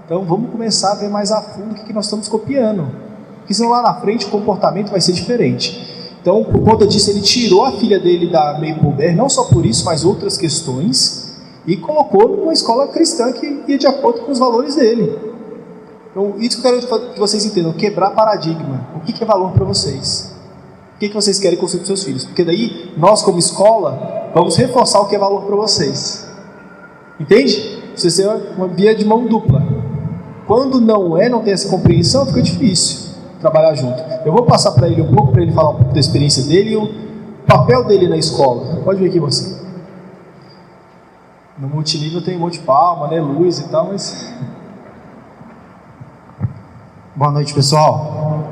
Então vamos começar a ver mais a fundo o que nós estamos copiando, porque senão lá na frente o comportamento vai ser diferente. Então, por conta disso, ele tirou a filha dele da Maple Bear, não só por isso, mas outras questões, e colocou numa escola cristã que ia de acordo com os valores dele. Então, isso que eu quero que vocês entendam, quebrar paradigma. O que é valor para vocês? O que vocês querem construir para os seus filhos? Porque daí, nós como escola, vamos reforçar o que é valor para vocês. Entende? Você tem uma via de mão dupla. Quando não tem essa compreensão, fica difícil trabalhar junto. Eu vou passar para ele um pouco, para ele falar um pouco da experiência dele e o papel dele na escola. Pode vir aqui você. No multinível tem um monte de palma, né, luz e tal, mas... Boa noite, pessoal.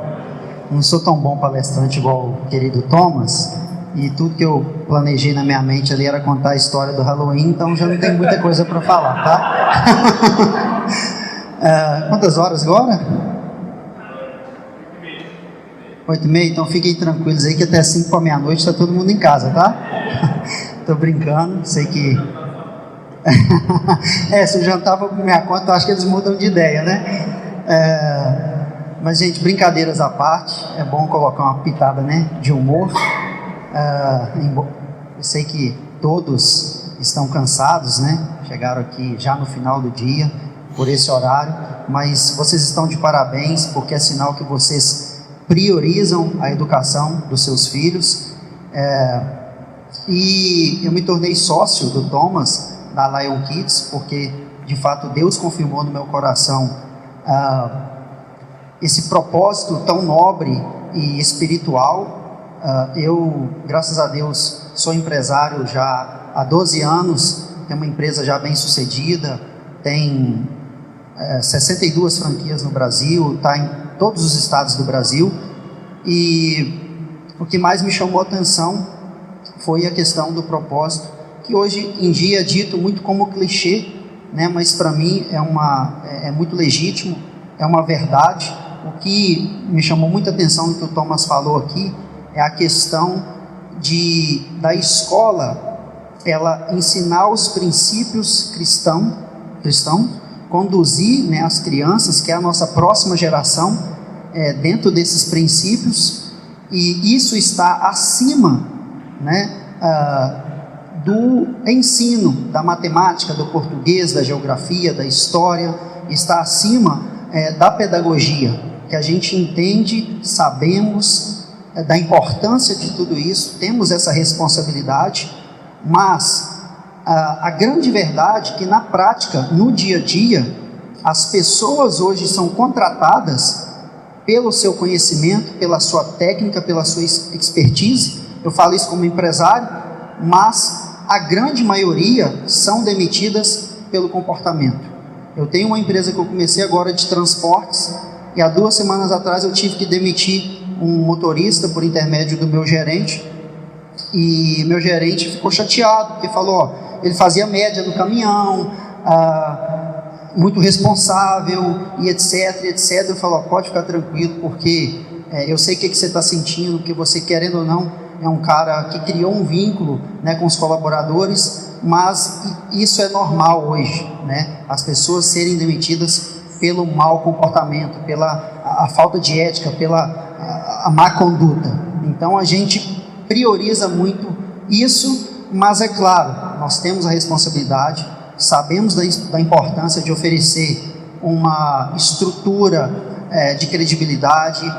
Não sou tão bom palestrante igual o querido Thomas, e tudo que eu planejei na minha mente ali era contar a história do Halloween, então já não tem muita coisa para falar, tá? Quantas horas agora? 8h30, então fiquem tranquilos aí que até 5 para meia-noite está todo mundo em casa, tá? Tô brincando, sei que... se o jantar for por minha conta, eu acho que eles mudam de ideia, né? Mas, gente, brincadeiras à parte, é bom colocar uma pitada, né, de humor. Eu sei que todos estão cansados, né? Chegaram aqui já no final do dia, por esse horário, mas vocês estão de parabéns, porque é sinal que vocês priorizam a educação dos seus filhos. E eu me tornei sócio do Thomas, da Lion Kids, porque de fato Deus confirmou no meu coração esse propósito tão nobre e espiritual. Eu, graças a Deus, sou empresário já há 12 anos, tenho uma empresa já bem sucedida, tem 62 franquias no Brasil, está em todos os estados do Brasil, e o que mais me chamou a atenção foi a questão do propósito, que hoje em dia é dito muito como clichê, né, mas para mim é muito legítimo, é uma verdade. O que me chamou muita atenção no que o Thomas falou aqui é a questão da escola, ela ensinar os princípios cristãos, conduzir, né, as crianças, que é a nossa próxima geração, dentro desses princípios, e isso está acima, né, do ensino da matemática, do português, da geografia, da história, está acima da pedagogia, que a gente entende, sabemos da importância de tudo isso, temos essa responsabilidade, mas a grande verdade é que na prática, no dia a dia, as pessoas hoje são contratadas pelo seu conhecimento, pela sua técnica, pela sua expertise. Eu falo isso como empresário, mas a grande maioria são demitidas pelo comportamento. Eu tenho uma empresa que eu comecei agora de transportes, e há 2 semanas atrás eu tive que demitir um motorista por intermédio do meu gerente, e meu gerente ficou chateado, porque falou, ele fazia média no caminhão, muito responsável, e etc, etc. Eu falo, pode ficar tranquilo, porque eu sei o que você está sentindo, que você, querendo ou não, é um cara que criou um vínculo, né, com os colaboradores, mas isso é normal hoje, né? As pessoas serem demitidas pelo mau comportamento, pela falta de ética, pela a má conduta. Então a gente prioriza muito isso, mas é claro, nós temos a responsabilidade, sabemos da importância de oferecer uma estrutura de credibilidade,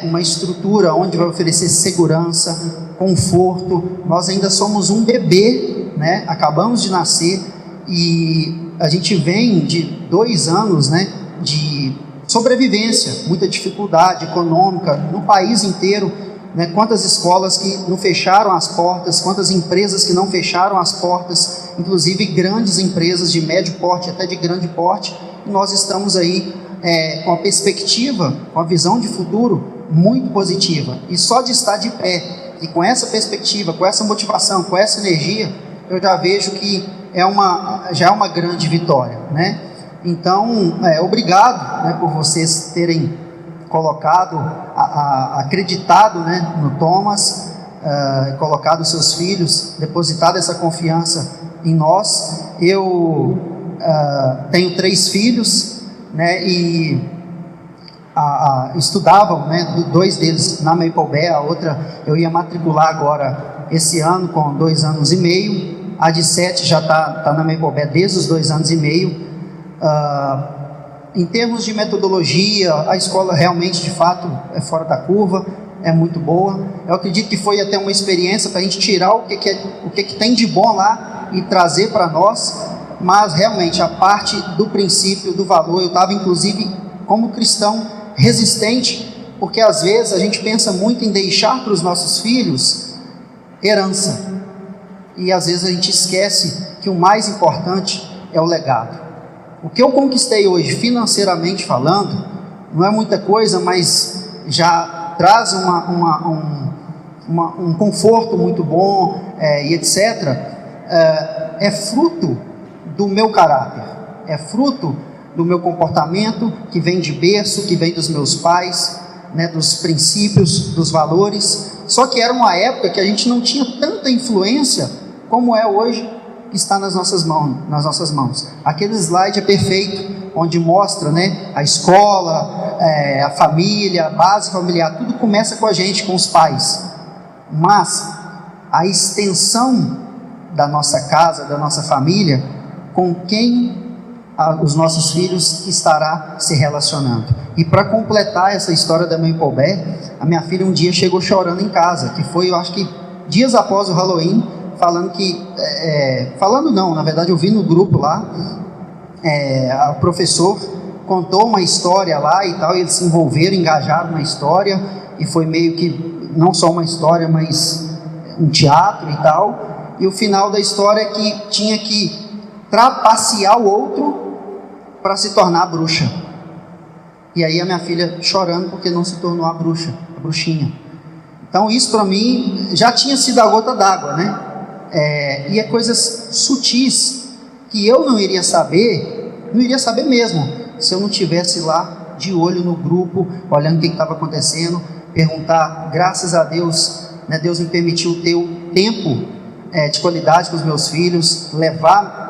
uma estrutura onde vai oferecer segurança, conforto. Nós ainda somos um bebê, né? Acabamos de nascer e a gente vem de 2 anos, né, de sobrevivência, muita dificuldade econômica no país inteiro, né? Quantas escolas que não fecharam as portas, quantas empresas que não fecharam as portas, inclusive grandes empresas de médio porte, até de grande porte. E nós estamos aí com a perspectiva, com a visão de futuro muito positiva. E só de estar de pé, e com essa perspectiva, com essa motivação, com essa energia, eu já vejo que já é uma grande vitória, né? Então, obrigado, né, por vocês terem colocado, acreditado, né, no Thomas, colocado seus filhos, depositado essa confiança em nós. Eu tenho 3 filhos, né, e estudavam, né, 2 deles na Maple Bear, a outra eu ia matricular agora esse ano com 2 anos e meio, a de 7 já está na Maple Bear desde os 2 anos e meio. Em termos de metodologia, a escola realmente, de fato, é fora da curva, é muito boa. Eu acredito que foi até uma experiência para a gente tirar o que tem de bom lá e trazer para nós, mas realmente a parte do princípio, do valor, eu estava inclusive como cristão resistente, porque às vezes a gente pensa muito em deixar para os nossos filhos herança, e às vezes a gente esquece que o mais importante é o legado. O que eu conquistei hoje, financeiramente falando, não é muita coisa, mas já traz um conforto muito bom, e etc. É fruto do meu caráter, é fruto do meu comportamento, que vem de berço, que vem dos meus pais, né, dos princípios, dos valores. Só que era uma época que a gente não tinha tanta influência como é hoje, que está nas nossas mãos. Aquele slide é perfeito, onde mostra, né, a escola, a família, a base familiar, tudo começa com a gente, com os pais. Mas a extensão da nossa casa, da nossa família, com quem os nossos filhos estará se relacionando. E para completar essa história da Maple Bear, a minha filha um dia chegou chorando em casa, que foi, eu acho que dias após o Halloween, na verdade eu vi no grupo lá, o professor contou uma história lá e tal, e eles se envolveram, engajaram na história, e foi meio que, não só uma história, mas um teatro e tal, e o final da história é que tinha que trapacear o outro para se tornar a bruxa. E aí a minha filha chorando porque não se tornou a bruxinha. Então isso para mim já tinha sido a gota d'água, né? E é coisas sutis que eu não iria saber mesmo, se eu não tivesse lá de olho no grupo, olhando o que estava acontecendo, perguntar. Graças a Deus, né, Deus me permitiu ter o tempo de qualidade com os meus filhos, levar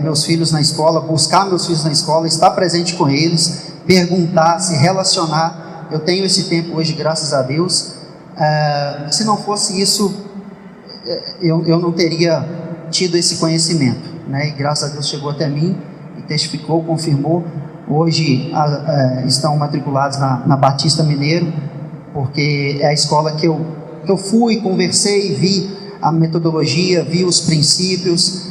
meus filhos na escola, buscar meus filhos na escola, estar presente com eles, perguntar, se relacionar. Eu tenho esse tempo hoje, graças a Deus. Se não fosse isso, eu não teria tido esse conhecimento, né? E graças a Deus chegou até mim e testificou, confirmou. Hoje estão matriculados na Batista Mineiro, porque é a escola que eu fui, conversei, vi a metodologia, vi os princípios,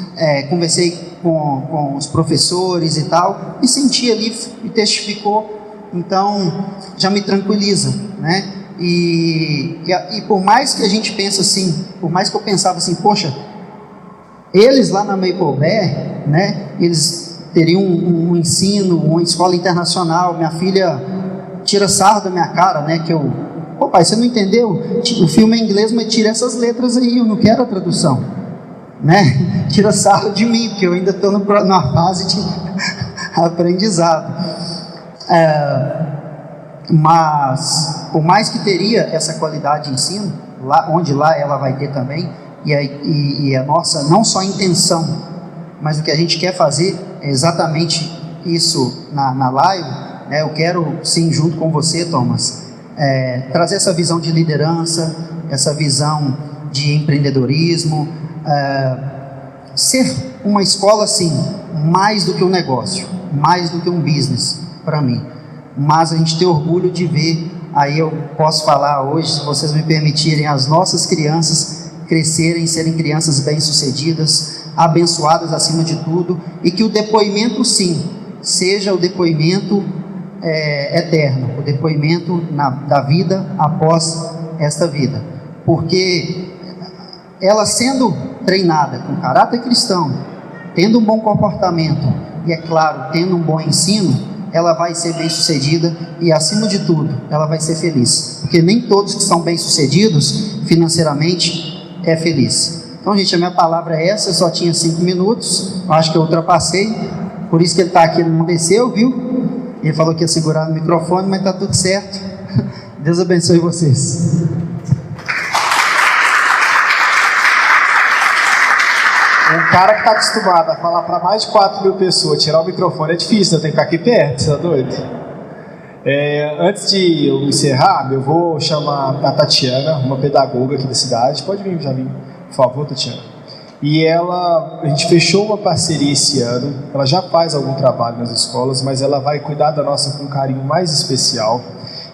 conversei com os professores e tal, e senti ali e testificou. Então já me tranquiliza, né? E por mais que a gente pense assim, por mais que eu pensava assim, poxa, eles lá na Maple Bear, né, eles teriam um ensino, uma escola internacional, minha filha tira sarro da minha cara, né, que pai, você não entendeu? O filme é em inglês, mas tira essas letras aí, eu não quero a tradução. né, tira sarro de mim, porque eu ainda estou numa fase de aprendizado. Mas, por mais que teria essa qualidade de ensino, onde ela vai ter também, e a nossa, não só a intenção, mas o que a gente quer fazer é exatamente isso na live, né? Eu quero, sim, junto com você, Thomas, trazer essa visão de liderança, essa visão de empreendedorismo, ser uma escola, sim, mais do que um negócio, mais do que um business, para mim. Mas a gente tem orgulho de ver, aí eu posso falar hoje, se vocês me permitirem, as nossas crianças crescerem, serem crianças bem-sucedidas, abençoadas acima de tudo, e que o depoimento, sim, seja o depoimento eterno, o depoimento da vida após esta vida, porque ela sendo treinada com caráter cristão, tendo um bom comportamento e, é claro, tendo um bom ensino, ela vai ser bem-sucedida e, acima de tudo, ela vai ser feliz, porque nem todos que são bem-sucedidos financeiramente é feliz. Então, gente, a minha palavra é essa. Eu só tinha 5 minutos, eu acho que eu ultrapassei, por isso que ele está aqui, ele não desceu, viu? Ele falou que ia segurar no microfone, mas está tudo certo. Deus abençoe vocês. Um cara que está acostumado a falar para mais de 4.000 pessoas, tirar o microfone é difícil, eu tenho que ficar aqui perto, você tá doido? Antes de eu encerrar, eu vou chamar a Tatiana, uma pedagoga aqui da cidade. Pode vir, já vim, por favor, Tatiana. E a gente fechou uma parceria esse ano. Ela já faz algum trabalho nas escolas, mas ela vai cuidar da nossa com um carinho mais especial.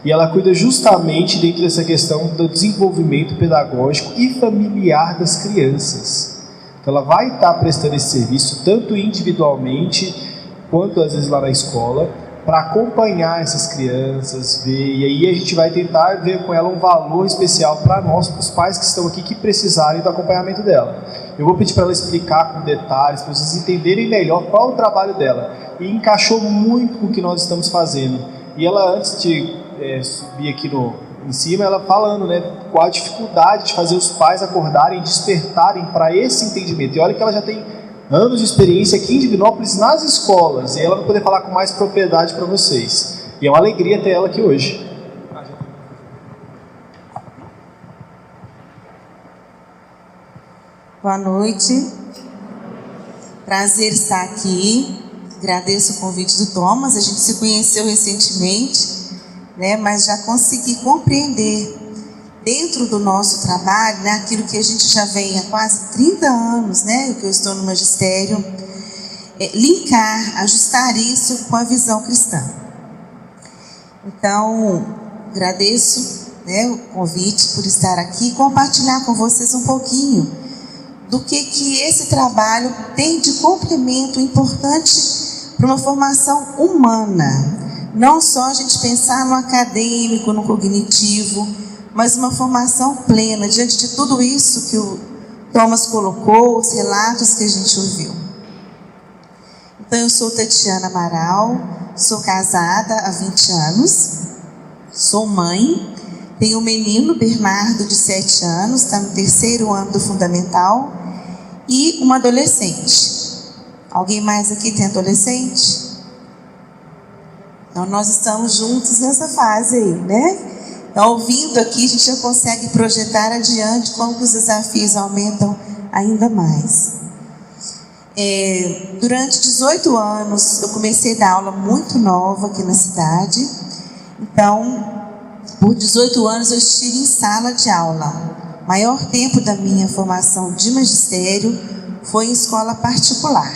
E ela cuida justamente dentro dessa questão do desenvolvimento pedagógico e familiar das crianças. Então ela vai estar prestando esse serviço tanto individualmente quanto às vezes lá na escola, para acompanhar essas crianças, ver, e aí a gente vai tentar ver com ela um valor especial para nós, para os pais que estão aqui, que precisarem do acompanhamento dela. Eu vou pedir para ela explicar com detalhes, para vocês entenderem melhor qual é o trabalho dela, e encaixou muito com o que nós estamos fazendo. E ela, antes de subir aqui em cima, ela falando, né, qual a dificuldade de fazer os pais acordarem, despertarem para esse entendimento. E olha que ela já tem anos de experiência aqui em Divinópolis nas escolas, e ela vai poder falar com mais propriedade para vocês. E é uma alegria ter ela aqui hoje. Boa noite. Prazer estar aqui. Agradeço o convite do Thomas. A gente se conheceu recentemente, né, mas já consegui compreender dentro do nosso trabalho, né, aquilo que a gente já vem há quase 30 anos, né, que eu estou no magistério, linkar, ajustar isso com a visão cristã. Então, agradeço, né, o convite por estar aqui e compartilhar com vocês um pouquinho do que esse trabalho tem de complemento importante para uma formação humana. Não só a gente pensar no acadêmico, no cognitivo, mas uma formação plena, diante de tudo isso que o Thomas colocou, os relatos que a gente ouviu. Então, eu sou Tatiana Amaral, sou casada há 20 anos, sou mãe, tenho um menino, Bernardo, de 7 anos, está no 3º ano do fundamental, e uma adolescente. Alguém mais aqui tem adolescente? Então, nós estamos juntos nessa fase aí, né? Então, ouvindo aqui, a gente já consegue projetar adiante como os desafios aumentam ainda mais. Durante 18 anos, eu comecei a dar aula muito nova aqui na cidade. Então, por 18 anos, eu estive em sala de aula. O maior tempo da minha formação de magistério foi em escola particular.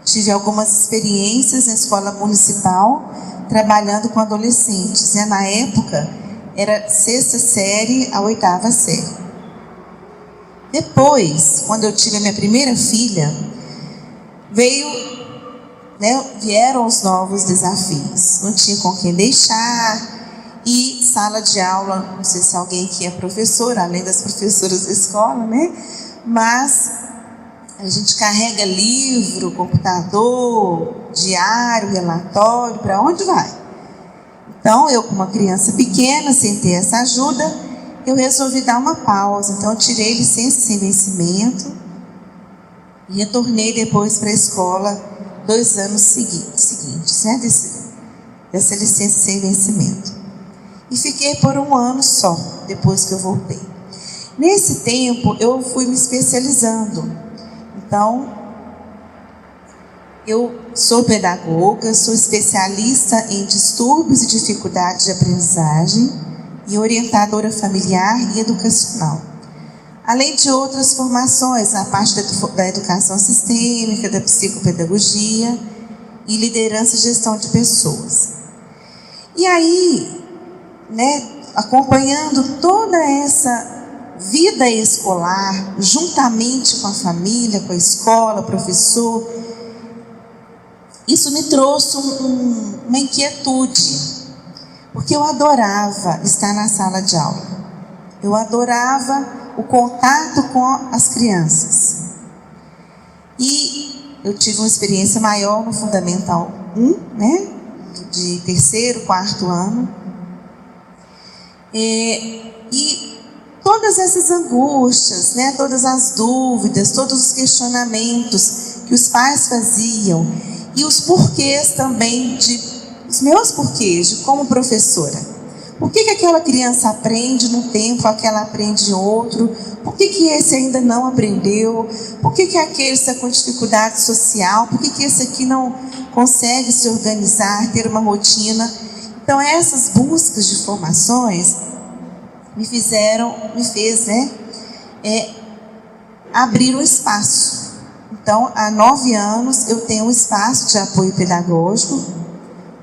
Tive algumas experiências na escola municipal, trabalhando com adolescentes. E, na época, era 6ª série a 8ª série. Depois, quando eu tive a minha primeira filha, vieram os novos desafios. Não tinha com quem deixar, e sala de aula, não sei se alguém aqui é professora, além das professoras da escola, né? Mas a gente carrega livro, computador, diário, relatório, para onde vai? Então, eu, com uma criança pequena, sem ter essa ajuda, eu resolvi dar uma pausa. Então, eu tirei licença sem vencimento, E retornei depois para a escola 2 anos seguintes, né, dessa licença sem vencimento. E fiquei por 1 ano só, depois que eu voltei. Nesse tempo, eu fui me especializando. Então, eu sou pedagoga, sou especialista em distúrbios e dificuldades de aprendizagem e orientadora familiar e educacional. Além de outras formações na parte da educação sistêmica, da psicopedagogia e liderança e gestão de pessoas. E aí, né, acompanhando toda essa vida escolar, juntamente com a família, com a escola, professor, isso me trouxe uma inquietude, porque eu adorava estar na sala de aula. Eu adorava o contato com as crianças. E eu tive uma experiência maior no Fundamental 1, né, de 3º, 4º ano. E todas essas angústias, né, todas as dúvidas, todos os questionamentos que os pais faziam, e os porquês também, os meus porquês, de como professora. Por que aquela criança aprende num tempo, aquela aprende em outro? Por que esse ainda não aprendeu? Por que aquele está com dificuldade social? Por que esse aqui não consegue se organizar, ter uma rotina? Então, essas buscas de informações me fez, né, abrir um espaço. Então, há 9 anos eu tenho um espaço de apoio pedagógico.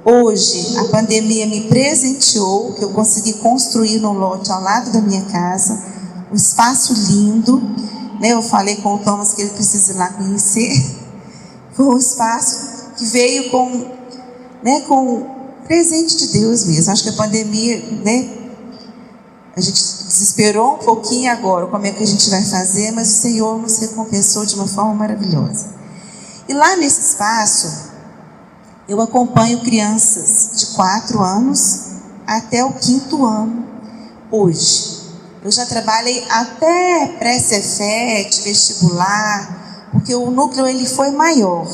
Hoje, a pandemia me presenteou, que eu consegui construir no lote ao lado da minha casa, um espaço lindo, né? Eu falei com o Thomas que ele precisa ir lá conhecer. Foi um espaço que veio com presente de Deus mesmo. Acho que a pandemia, né, a gente desesperou um pouquinho agora, como é que a gente vai fazer, mas o Senhor nos recompensou de uma forma maravilhosa. E lá nesse espaço, eu acompanho crianças de 4 anos até o 5º ano, hoje. Eu já trabalhei até pré-Cefet, vestibular, porque o núcleo ele foi maior.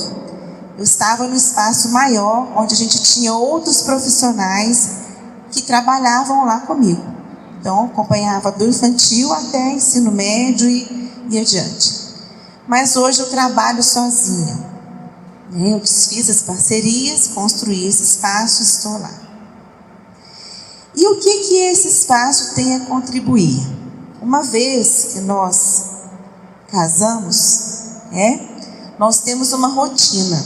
Eu estava no espaço maior, onde a gente tinha outros profissionais que trabalhavam lá comigo. Então, acompanhava do infantil até ensino médio e adiante. Mas hoje eu trabalho sozinha. Eu desfiz as parcerias, construí esse espaço, estou lá. E o que esse espaço tem a contribuir? Uma vez que nós casamos, nós temos uma rotina.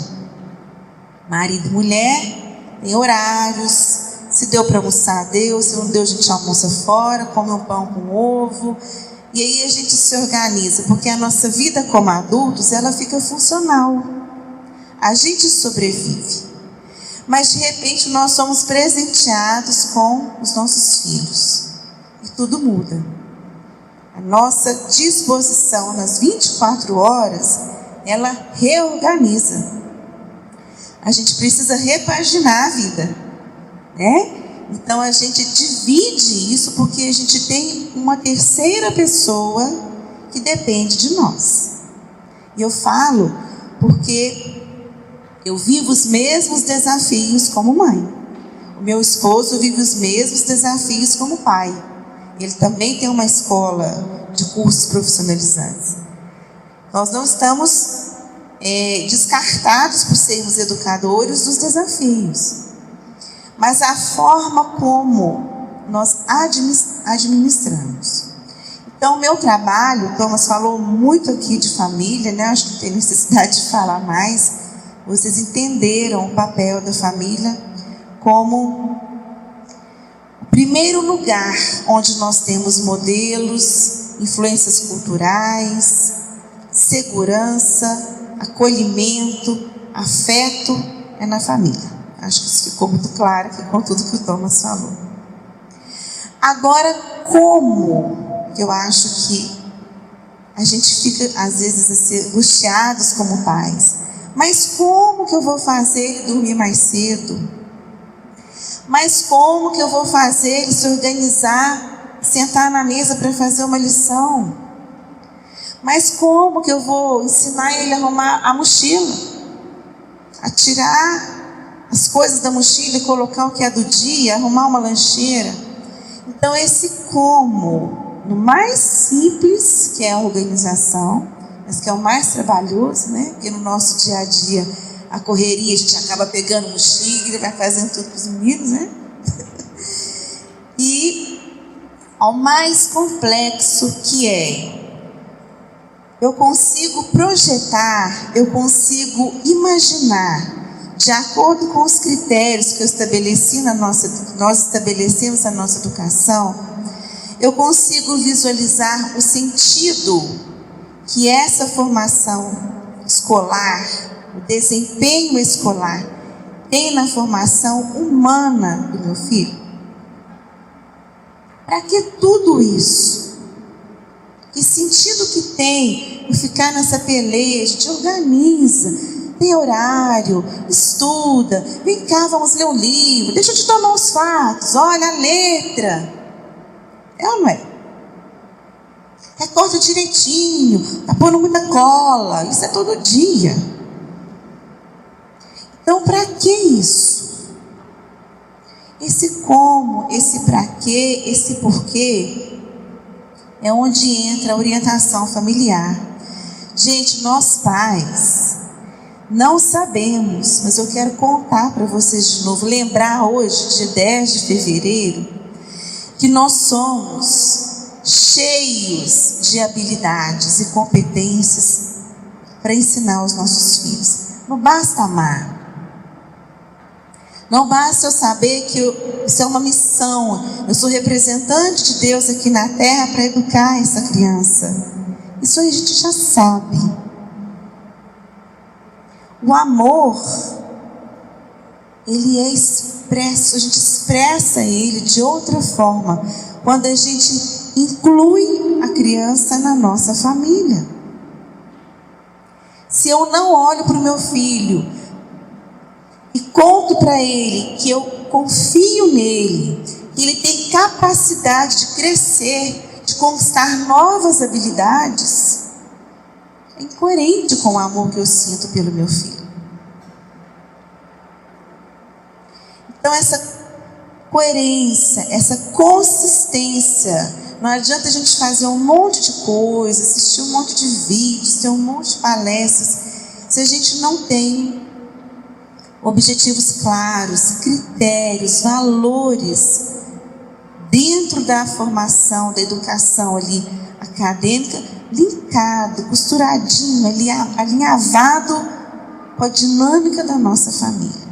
Marido e mulher, tem horários. Se deu para almoçar, deu. Se não deu, a gente almoça fora, come um pão com ovo. E aí a gente se organiza, porque a nossa vida como adultos, ela fica funcional. A gente sobrevive. Mas, de repente, nós somos presenteados com os nossos filhos. E tudo muda. A nossa disposição nas 24 horas, ela reorganiza. A gente precisa repaginar a vida, né? Então, a gente divide isso porque a gente tem uma terceira pessoa que depende de nós. E eu falo porque eu vivo os mesmos desafios como mãe. O meu esposo vive os mesmos desafios como pai. Ele também tem uma escola de cursos profissionalizantes. Nós não estamos descartados por sermos educadores dos desafios. Mas a forma como nós administramos. Então, o meu trabalho, o Thomas falou muito aqui de família, né? Acho que não tem necessidade de falar mais. Vocês entenderam o papel da família como o primeiro lugar onde nós temos modelos, influências culturais, segurança, acolhimento, afeto, é na família. Acho que isso ficou muito claro aqui com tudo que o Thomas falou. Agora, como que eu acho que a gente fica, às vezes, assim, angustiados como pais. Mas como que eu vou fazer ele dormir mais cedo? Mas como que eu vou fazer ele se organizar, sentar na mesa para fazer uma lição? Mas como que eu vou ensinar ele a arrumar a mochila? A tirar as coisas da mochila e colocar o que é do dia, arrumar uma lancheira. Então esse como, no mais simples, que é a organização, mas que é o mais trabalhoso, né? Porque no nosso dia a dia, a correria, a gente acaba pegando mochila e vai fazendo tudo para os meninos, né? E ao mais complexo que é, eu consigo projetar, eu consigo imaginar, de acordo com os critérios que eu estabeleci nós estabelecemos na nossa educação, eu consigo visualizar o sentido que essa formação escolar, o desempenho escolar, tem na formação humana do meu filho. Para que tudo isso? Que sentido que tem eu ficar nessa peleja? Te organiza, tem horário, estuda, vem cá, vamos ler um livro, deixa eu te tomar os fatos, olha a letra. É ou não é? Recorta direitinho, tá pondo muita cola, isso é todo dia. Então, para que isso? Esse como, esse para quê, esse porquê, é onde entra a orientação familiar. Gente, nós pais não sabemos, mas eu quero contar para vocês de novo, lembrar hoje, dia 10 de fevereiro, que nós somos cheios de habilidades e competências para ensinar os nossos filhos. Não basta amar. Não basta eu saber que isso é uma missão. Eu sou representante de Deus aqui na terra para educar essa criança. Isso aí a gente já sabe. O amor, ele é expresso, a gente expressa ele de outra forma, quando a gente inclui a criança na nossa família. Se eu não olho para o meu filho e conto para ele que eu confio nele, que ele tem capacidade de crescer, de conquistar novas habilidades, é incoerente com o amor que eu sinto pelo meu filho. Então essa coerência, essa consistência, não adianta a gente fazer um monte de coisas, assistir um monte de vídeos, ter um monte de palestras, se a gente não tem objetivos claros, critérios, valores dentro da formação, da educação ali acadêmica, linkado, costuradinho, ali, alinhavado com a dinâmica da nossa família.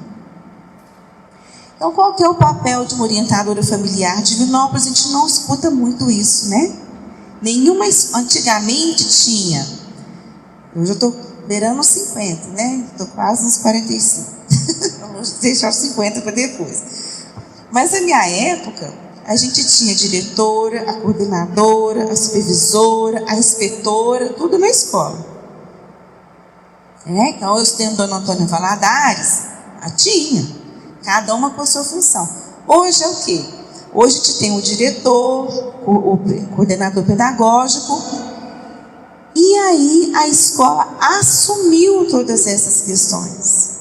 Então, qual que é o papel de uma orientadora familiar? De Divinópolis, a gente não escuta muito isso, né? Nenhuma, antigamente tinha. Eu já estou beirando os 50, né? Estou quase nos 45. Vamos deixar os 50 para depois. Mas na minha época, a gente tinha a diretora, a coordenadora, a supervisora, a inspetora, tudo na escola. Então, eu estudei Dona Antônia Valadares, tinha. Cada uma com a sua função. Hoje é o quê? Hoje a gente tem o diretor, o coordenador pedagógico, e aí a escola assumiu todas essas questões.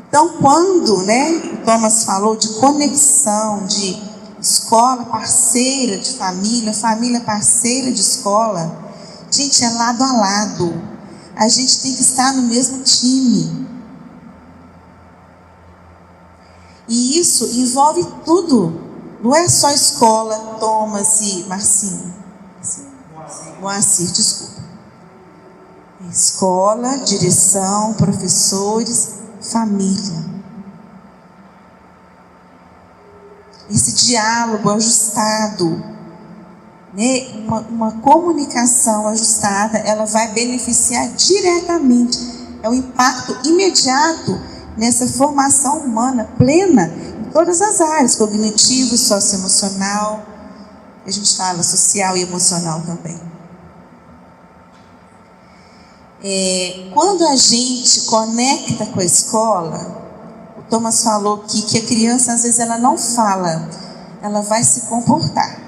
Então, quando o Thomas falou de conexão, de escola parceira de família, família parceira de escola, gente, é lado a lado. A gente tem que estar no mesmo time. E isso envolve tudo. Não é só escola, Thomas e Marcinho. Moacir, desculpa. Escola, direção, professores, família. Esse diálogo ajustado, uma comunicação ajustada, ela vai beneficiar diretamente. É o impacto imediato nessa formação humana plena em todas as áreas, cognitivo, socioemocional, a gente fala social e emocional também. Quando a gente conecta com a escola, o Thomas falou que a criança, às vezes, ela não fala, ela vai se comportar,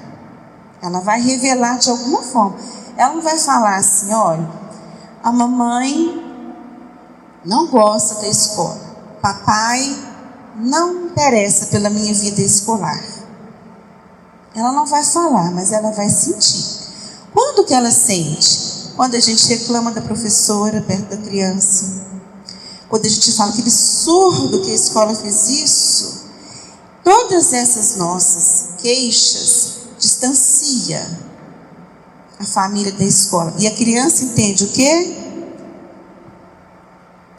ela vai revelar de alguma forma. ela não vai falar assim, olha, a mamãe não gosta da escola, papai não interessa pela minha vida escolar. Ela não vai falar, mas ela vai sentir. Quando que ela sente? Quando a gente reclama da professora perto da criança. Quando a gente fala que absurdo que a escola fez isso. Todas essas nossas queixas distancia a família da escola. E a criança entende o quê?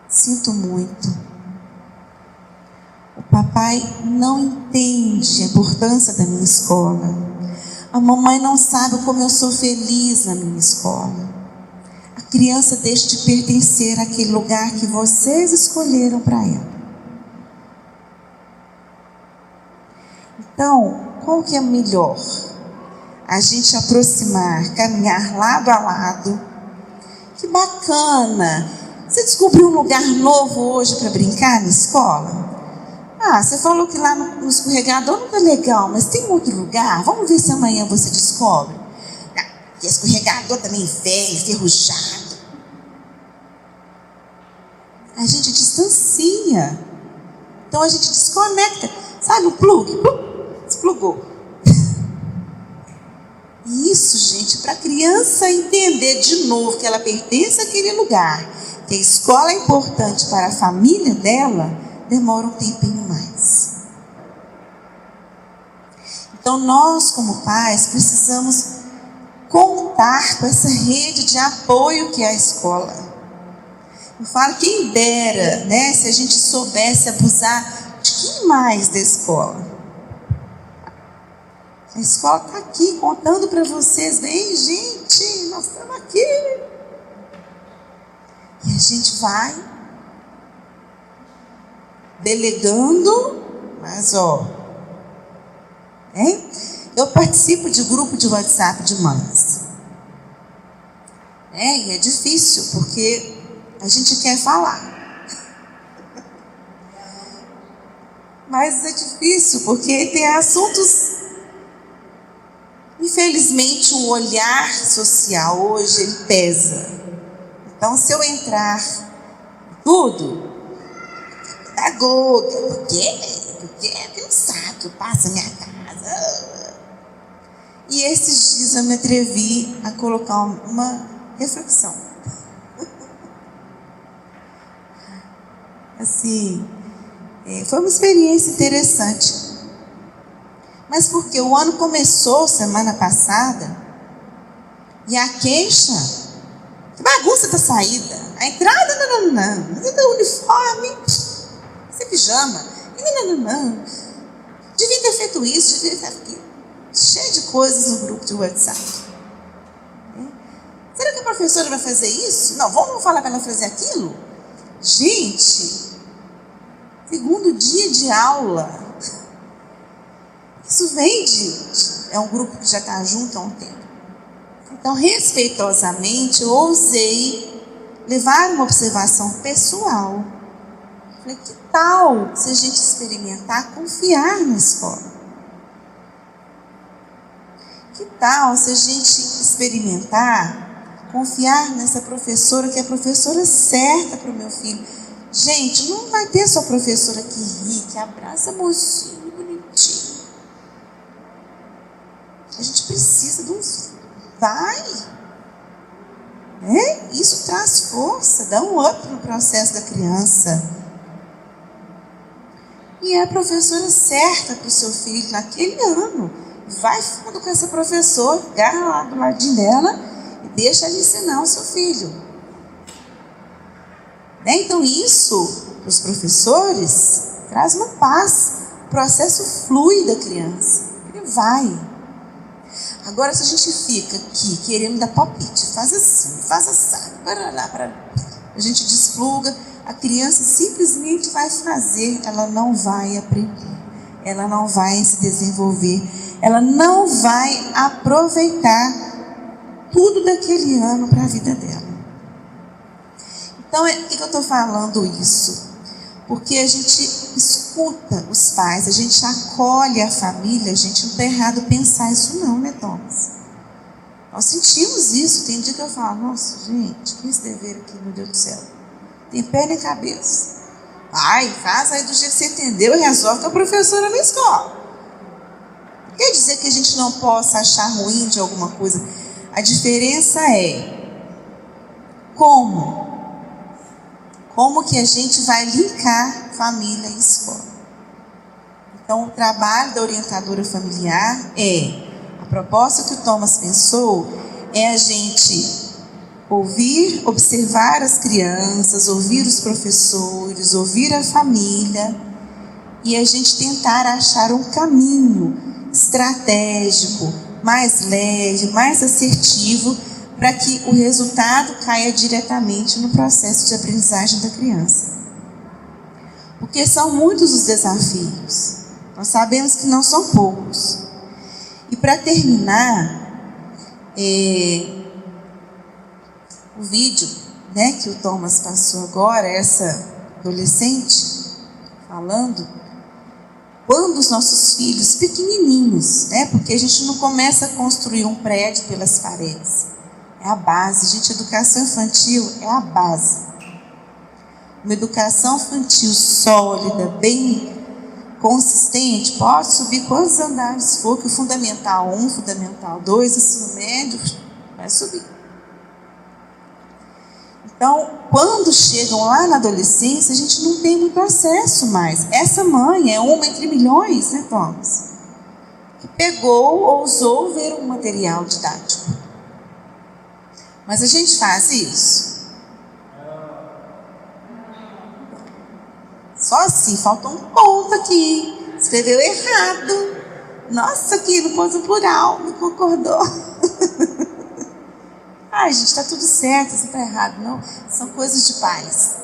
Sinto muito. O papai não entende a importância da minha escola. A mamãe não sabe como eu sou feliz na minha escola. A criança deixa de pertencer àquele lugar que vocês escolheram para ela. Então, qual que é melhor? A gente aproximar, caminhar lado a lado. Que bacana! Você descobriu um lugar novo hoje para brincar na escola? Ah, você falou que lá no escorregador não está legal, mas tem outro lugar? Vamos ver se amanhã você descobre. E escorregador também velho, enferrujado. A gente distancia. Então a gente desconecta. Sabe o plug? Desplugou. Isso, gente, para a criança entender de novo que ela pertence àquele lugar, que a escola é importante para a família dela, demora um tempinho mais. Então nós, como pais, precisamos contar com essa rede de apoio que é a escola. Eu falo, quem dera, né, se a gente soubesse abusar de quem mais da escola. A escola está aqui contando para vocês, vem gente, nós estamos aqui. E a gente vai delegando, mas eu participo de grupo de WhatsApp de mães. E é difícil, porque a gente quer falar. Mas é difícil, porque tem assuntos... Infelizmente, o olhar social hoje, ele pesa. Então, se eu entrar em tudo, da Goga, porque é cansado, passa a minha casa. E esses dias eu me atrevi a colocar uma reflexão. Assim, foi uma experiência interessante. Mas porque o ano começou semana passada e a queixa, que bagunça da saída, a entrada, não, uniforme, esse pijama, não, devia ter feito isso, devia ter feito aquilo, cheio de coisas no grupo de WhatsApp. Será que a professora vai fazer isso? Não, vamos falar para ela fazer aquilo? Gente, segundo dia de aula. Isso vem é um grupo que já está junto há um tempo. Então, respeitosamente, eu ousei levar uma observação pessoal. Falei, que tal se a gente experimentar confiar na escola? Que tal se a gente experimentar confiar nessa professora, que é a professora certa para o meu filho? Gente, não vai ter só professora que ri, que abraça mocinho, bonitinho. A gente precisa de uns... Vai! Isso traz força, dá um up no processo da criança. E é a professora certa para o seu filho naquele ano. Vai fundo com essa professora, agarra lá do ladinho dela e deixa ela ensinar o seu filho. Então isso, para os professores, traz uma paz. O processo flui da criança. Ele vai. Agora, se a gente fica aqui querendo dar palpite, faz assim, faz assado, a gente despluga, a criança simplesmente vai fazer, ela não vai aprender, ela não vai se desenvolver, ela não vai aproveitar tudo daquele ano para a vida dela. Então, por que eu estou falando isso? Porque a gente escuta os pais, a gente acolhe a família, a gente não está errado pensar isso não, né, Thomas? Nós sentimos isso. Tem dia que eu falo, nossa, gente, que esse dever aqui, meu Deus do céu. Tem pé nem cabeça. Vai, faz aí do jeito que você entendeu e resolve com a professora na escola. Não quer dizer que a gente não possa achar ruim de alguma coisa. A diferença é como que a gente vai linkar família e escola. Então, o trabalho da orientadora familiar a proposta que o Thomas pensou é a gente ouvir, observar as crianças, ouvir os professores, ouvir a família e a gente tentar achar um caminho estratégico, mais leve, mais assertivo, para que o resultado caia diretamente no processo de aprendizagem da criança. Porque são muitos os desafios, nós sabemos que não são poucos. E para terminar, o vídeo, né, que o Thomas passou agora, essa adolescente falando, quando os nossos filhos pequenininhos, né, porque a gente não começa a construir um prédio pelas paredes, é a base, gente, educação infantil é a base. Uma educação infantil sólida, bem consistente, pode subir quantos andares for, que o Fundamental 1, Fundamental 2, ensino médio, vai subir. Então, quando chegam lá na adolescência, a gente não tem muito acesso mais. Essa mãe é uma entre milhões, né, Thomas? Que pegou, ousou ver um material didático. Mas a gente faz isso. Só assim, falta um ponto aqui. Escreveu errado. Nossa, aqui no ponto plural, não concordou. Ai, gente, está tudo certo, isso não está errado, não. São coisas de pais.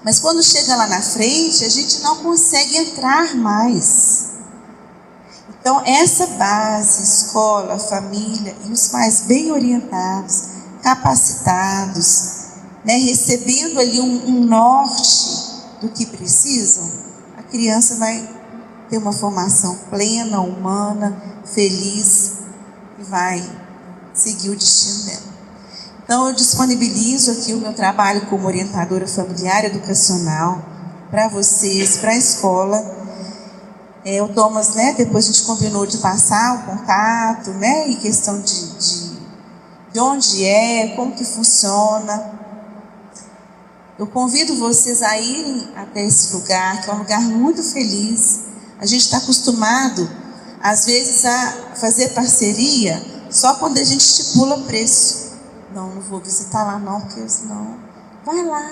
Mas quando chega lá na frente, a gente não consegue entrar mais. Então, essa base, escola, família e os pais bem orientados, capacitados, né, recebendo ali um norte do que precisam, a criança vai ter uma formação plena, humana, feliz e vai seguir o destino dela. Então, eu disponibilizo aqui o meu trabalho como orientadora familiar educacional para vocês, para a escola. O Thomas, né, depois a gente combinou de passar o contato, né, e questão de onde como que funciona. Eu convido vocês a irem até esse lugar, que é um lugar muito feliz. A gente está acostumado, às vezes, a fazer parceria só quando a gente estipula preço. Não vou visitar lá não, porque senão... Vai lá,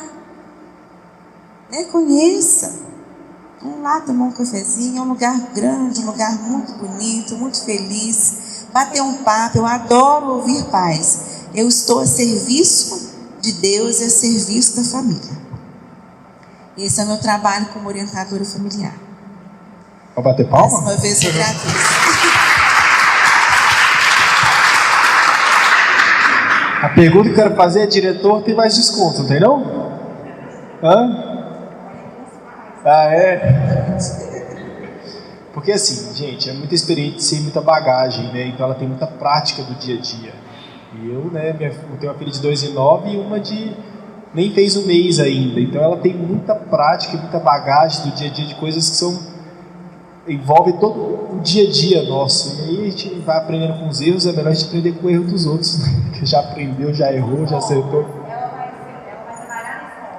né, conheça. Vamos lá tomar um cafezinho, é um lugar grande, um lugar muito bonito, muito feliz. Bater um papo, eu adoro ouvir pais. Eu estou a serviço de Deus e a serviço da família. Esse é o meu trabalho como orientadora familiar. Vou bater palma? Mais uma vez eu agradeço. A pergunta que eu quero fazer é: diretor tem mais desconto, não tem não? Hã? Porque assim, gente, é muita experiência e muita bagagem, né? Então ela tem muita prática do dia a dia. E eu, né, eu tenho uma filha de 2 e 9 e uma de nem fez um mês ainda. Então ela tem muita prática e muita bagagem do dia a dia de coisas que envolve todo o dia a dia nosso. E aí a gente vai aprendendo com os erros, é melhor a gente aprender com o erro dos outros, né? Que já aprendeu, já errou, já acertou.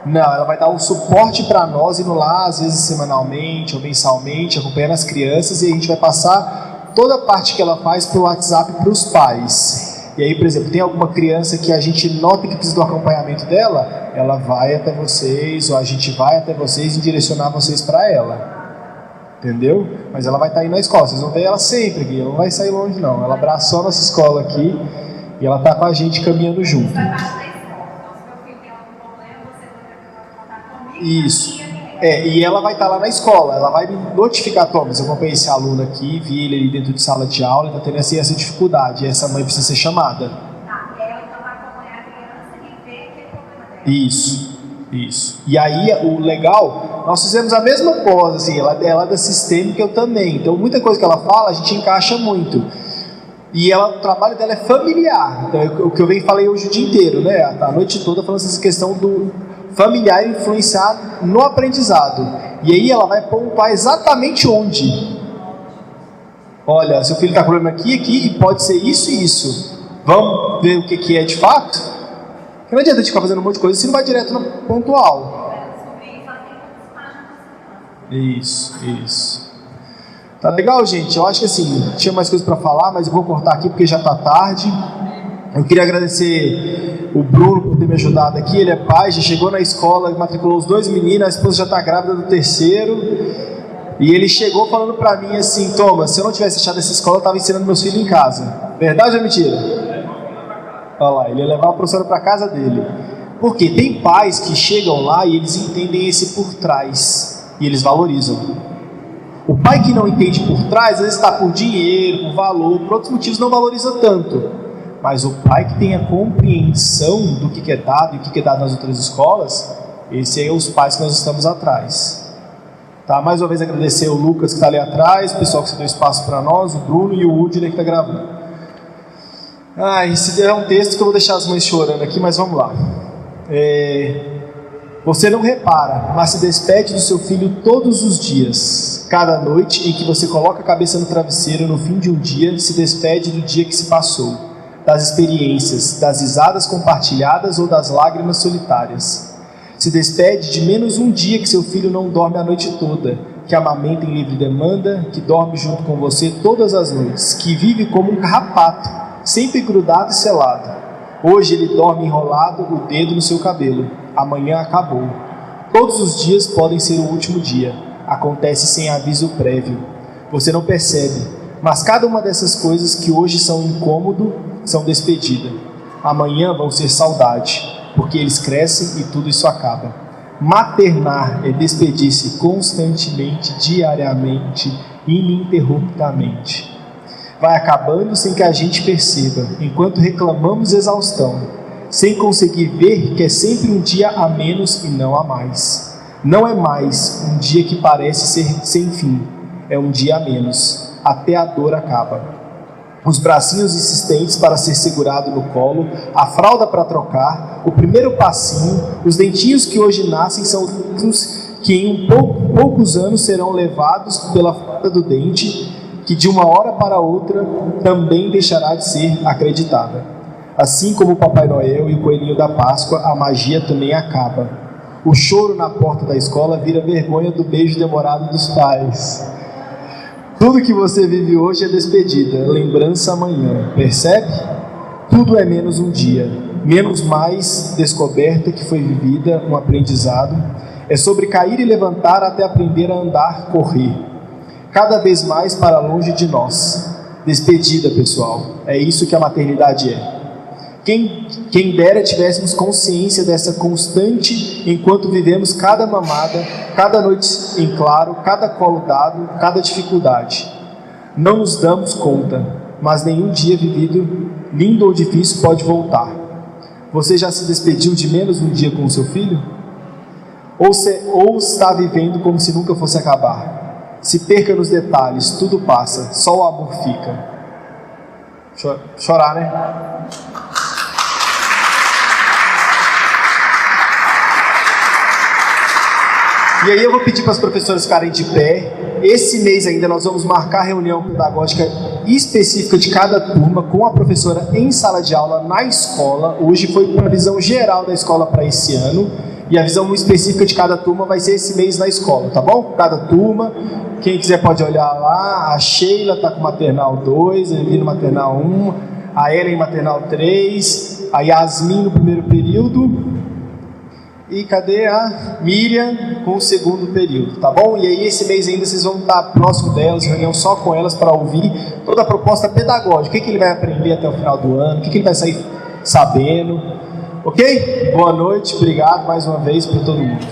Não, ela vai dar um suporte para nós, indo lá, às vezes semanalmente ou mensalmente, acompanhando as crianças, e a gente vai passar toda a parte que ela faz pelo WhatsApp para os pais. E aí, por exemplo, tem alguma criança que a gente nota que precisa do acompanhamento dela, ela vai até vocês, ou a gente vai até vocês e direcionar vocês para ela. Entendeu? Mas ela vai estar aí na escola, vocês vão ver ela sempre aqui, ela não vai sair longe não. Ela abraçou a nossa escola aqui e ela está com a gente caminhando junto. Isso. E ela vai estar lá na escola, ela vai me notificar: Thomas, eu acompanhei esse aluno aqui, vi ele ali dentro de sala de aula, ele está tendo assim, essa dificuldade, e essa mãe precisa ser chamada. Ela então vai acompanhar a criança e ver que é problema dela. Isso. E aí, o legal, nós fizemos a mesma coisa, assim, ela é da sistêmica, eu também. Então, muita coisa que ela fala, a gente encaixa muito. E o trabalho dela é familiar. Então, o que eu falei hoje o dia inteiro, né? A noite toda falando essa questão do familiar influenciar no aprendizado. E aí ela vai pontuar exatamente onde. Olha, seu filho está com problema aqui, e pode ser isso e isso. Vamos ver o que é de fato? Porque não adianta a gente ficar fazendo um monte de coisa se não vai direto no pontual. Isso. Tá legal, gente? Eu acho que assim, tinha mais coisas para falar, mas eu vou cortar aqui porque já está tarde. Eu queria agradecer o Bruno por ter me ajudado aqui. Ele é pai, já chegou na escola, matriculou os 2 meninos, a esposa já está grávida do 3º. E ele chegou falando para mim assim: Thomas, se eu não tivesse achado essa escola, eu estava ensinando meus filhos em casa. Verdade ou mentira? Olha lá, ele ia levar a professora para casa dele. Porque tem pais que chegam lá e eles entendem esse por trás. E eles valorizam. O pai que não entende por trás, às vezes está por dinheiro, por valor, por outros motivos não valoriza tanto. Mas o pai que tem a compreensão do que é dado e o que é dado nas outras escolas, esse é os pais que nós estamos atrás. Tá? Mais uma vez agradecer o Lucas que está ali atrás, o pessoal que se deu espaço para nós, o Bruno e o Udner que está gravando. Esse é um texto que eu vou deixar as mães chorando aqui, mas vamos lá. Você não repara, mas se despede do seu filho todos os dias. Cada noite em que você coloca a cabeça no travesseiro no fim de um dia, se despede do dia que se passou, das experiências, das risadas compartilhadas ou das lágrimas solitárias. Se despede de menos um dia que seu filho não dorme a noite toda, que amamenta em livre demanda, que dorme junto com você todas as noites, que vive como um carrapato, sempre grudado e selado. Hoje ele dorme enrolado o dedo no seu cabelo. Amanhã acabou. Todos os dias podem ser o último dia. Acontece sem aviso prévio. Você não percebe, mas cada uma dessas coisas que hoje são incômodo são despedida. Amanhã vão ser saudade, porque eles crescem e tudo isso acaba. Maternar é despedir-se constantemente, diariamente, ininterruptamente. Vai acabando sem que a gente perceba, enquanto reclamamos exaustão, sem conseguir ver que é sempre um dia a menos e não a mais. Não é mais um dia que parece ser sem fim, é um dia a menos, até a dor acaba. Os bracinhos insistentes para ser segurado no colo, a fralda para trocar, o primeiro passinho, os dentinhos que hoje nascem são os que em poucos anos serão levados pela fralda do dente, que de uma hora para outra também deixará de ser acreditada. Assim como o Papai Noel e o Coelhinho da Páscoa, a magia também acaba. O choro na porta da escola vira vergonha do beijo demorado dos pais. Tudo que você vive hoje é despedida, lembrança amanhã, percebe? Tudo é menos um dia, menos mais descoberta que foi vivida, um aprendizado. É sobre cair e levantar até aprender a andar, correr. Cada vez mais para longe de nós. Despedida, pessoal. É isso que a maternidade é. Quem dera tivéssemos consciência dessa constante enquanto vivemos cada mamada, cada noite em claro, cada colo dado, cada dificuldade. Não nos damos conta, mas nenhum dia vivido, lindo ou difícil, pode voltar. Você já se despediu de menos um dia com o seu filho? Ou está vivendo como se nunca fosse acabar? Se perca nos detalhes, tudo passa, só o amor fica. Chorar, né? E aí eu vou pedir para as professoras ficarem de pé. Esse mês ainda nós vamos marcar a reunião pedagógica específica de cada turma com a professora em sala de aula na escola. Hoje foi uma visão geral da escola para esse ano. E a visão específica de cada turma vai ser esse mês na escola, tá bom? Cada turma. Quem quiser pode olhar lá. A Sheila está com maternal 2, a Elvira maternal 1, a Ellen maternal 3, a Yasmin no primeiro período. E cadê a Miriam com o segundo período, tá bom? E aí esse mês ainda vocês vão estar próximo delas, reunião só com elas para ouvir toda a proposta pedagógica, o que ele vai aprender até o final do ano, o que ele vai sair sabendo, ok? Boa noite, obrigado mais uma vez por todo mundo.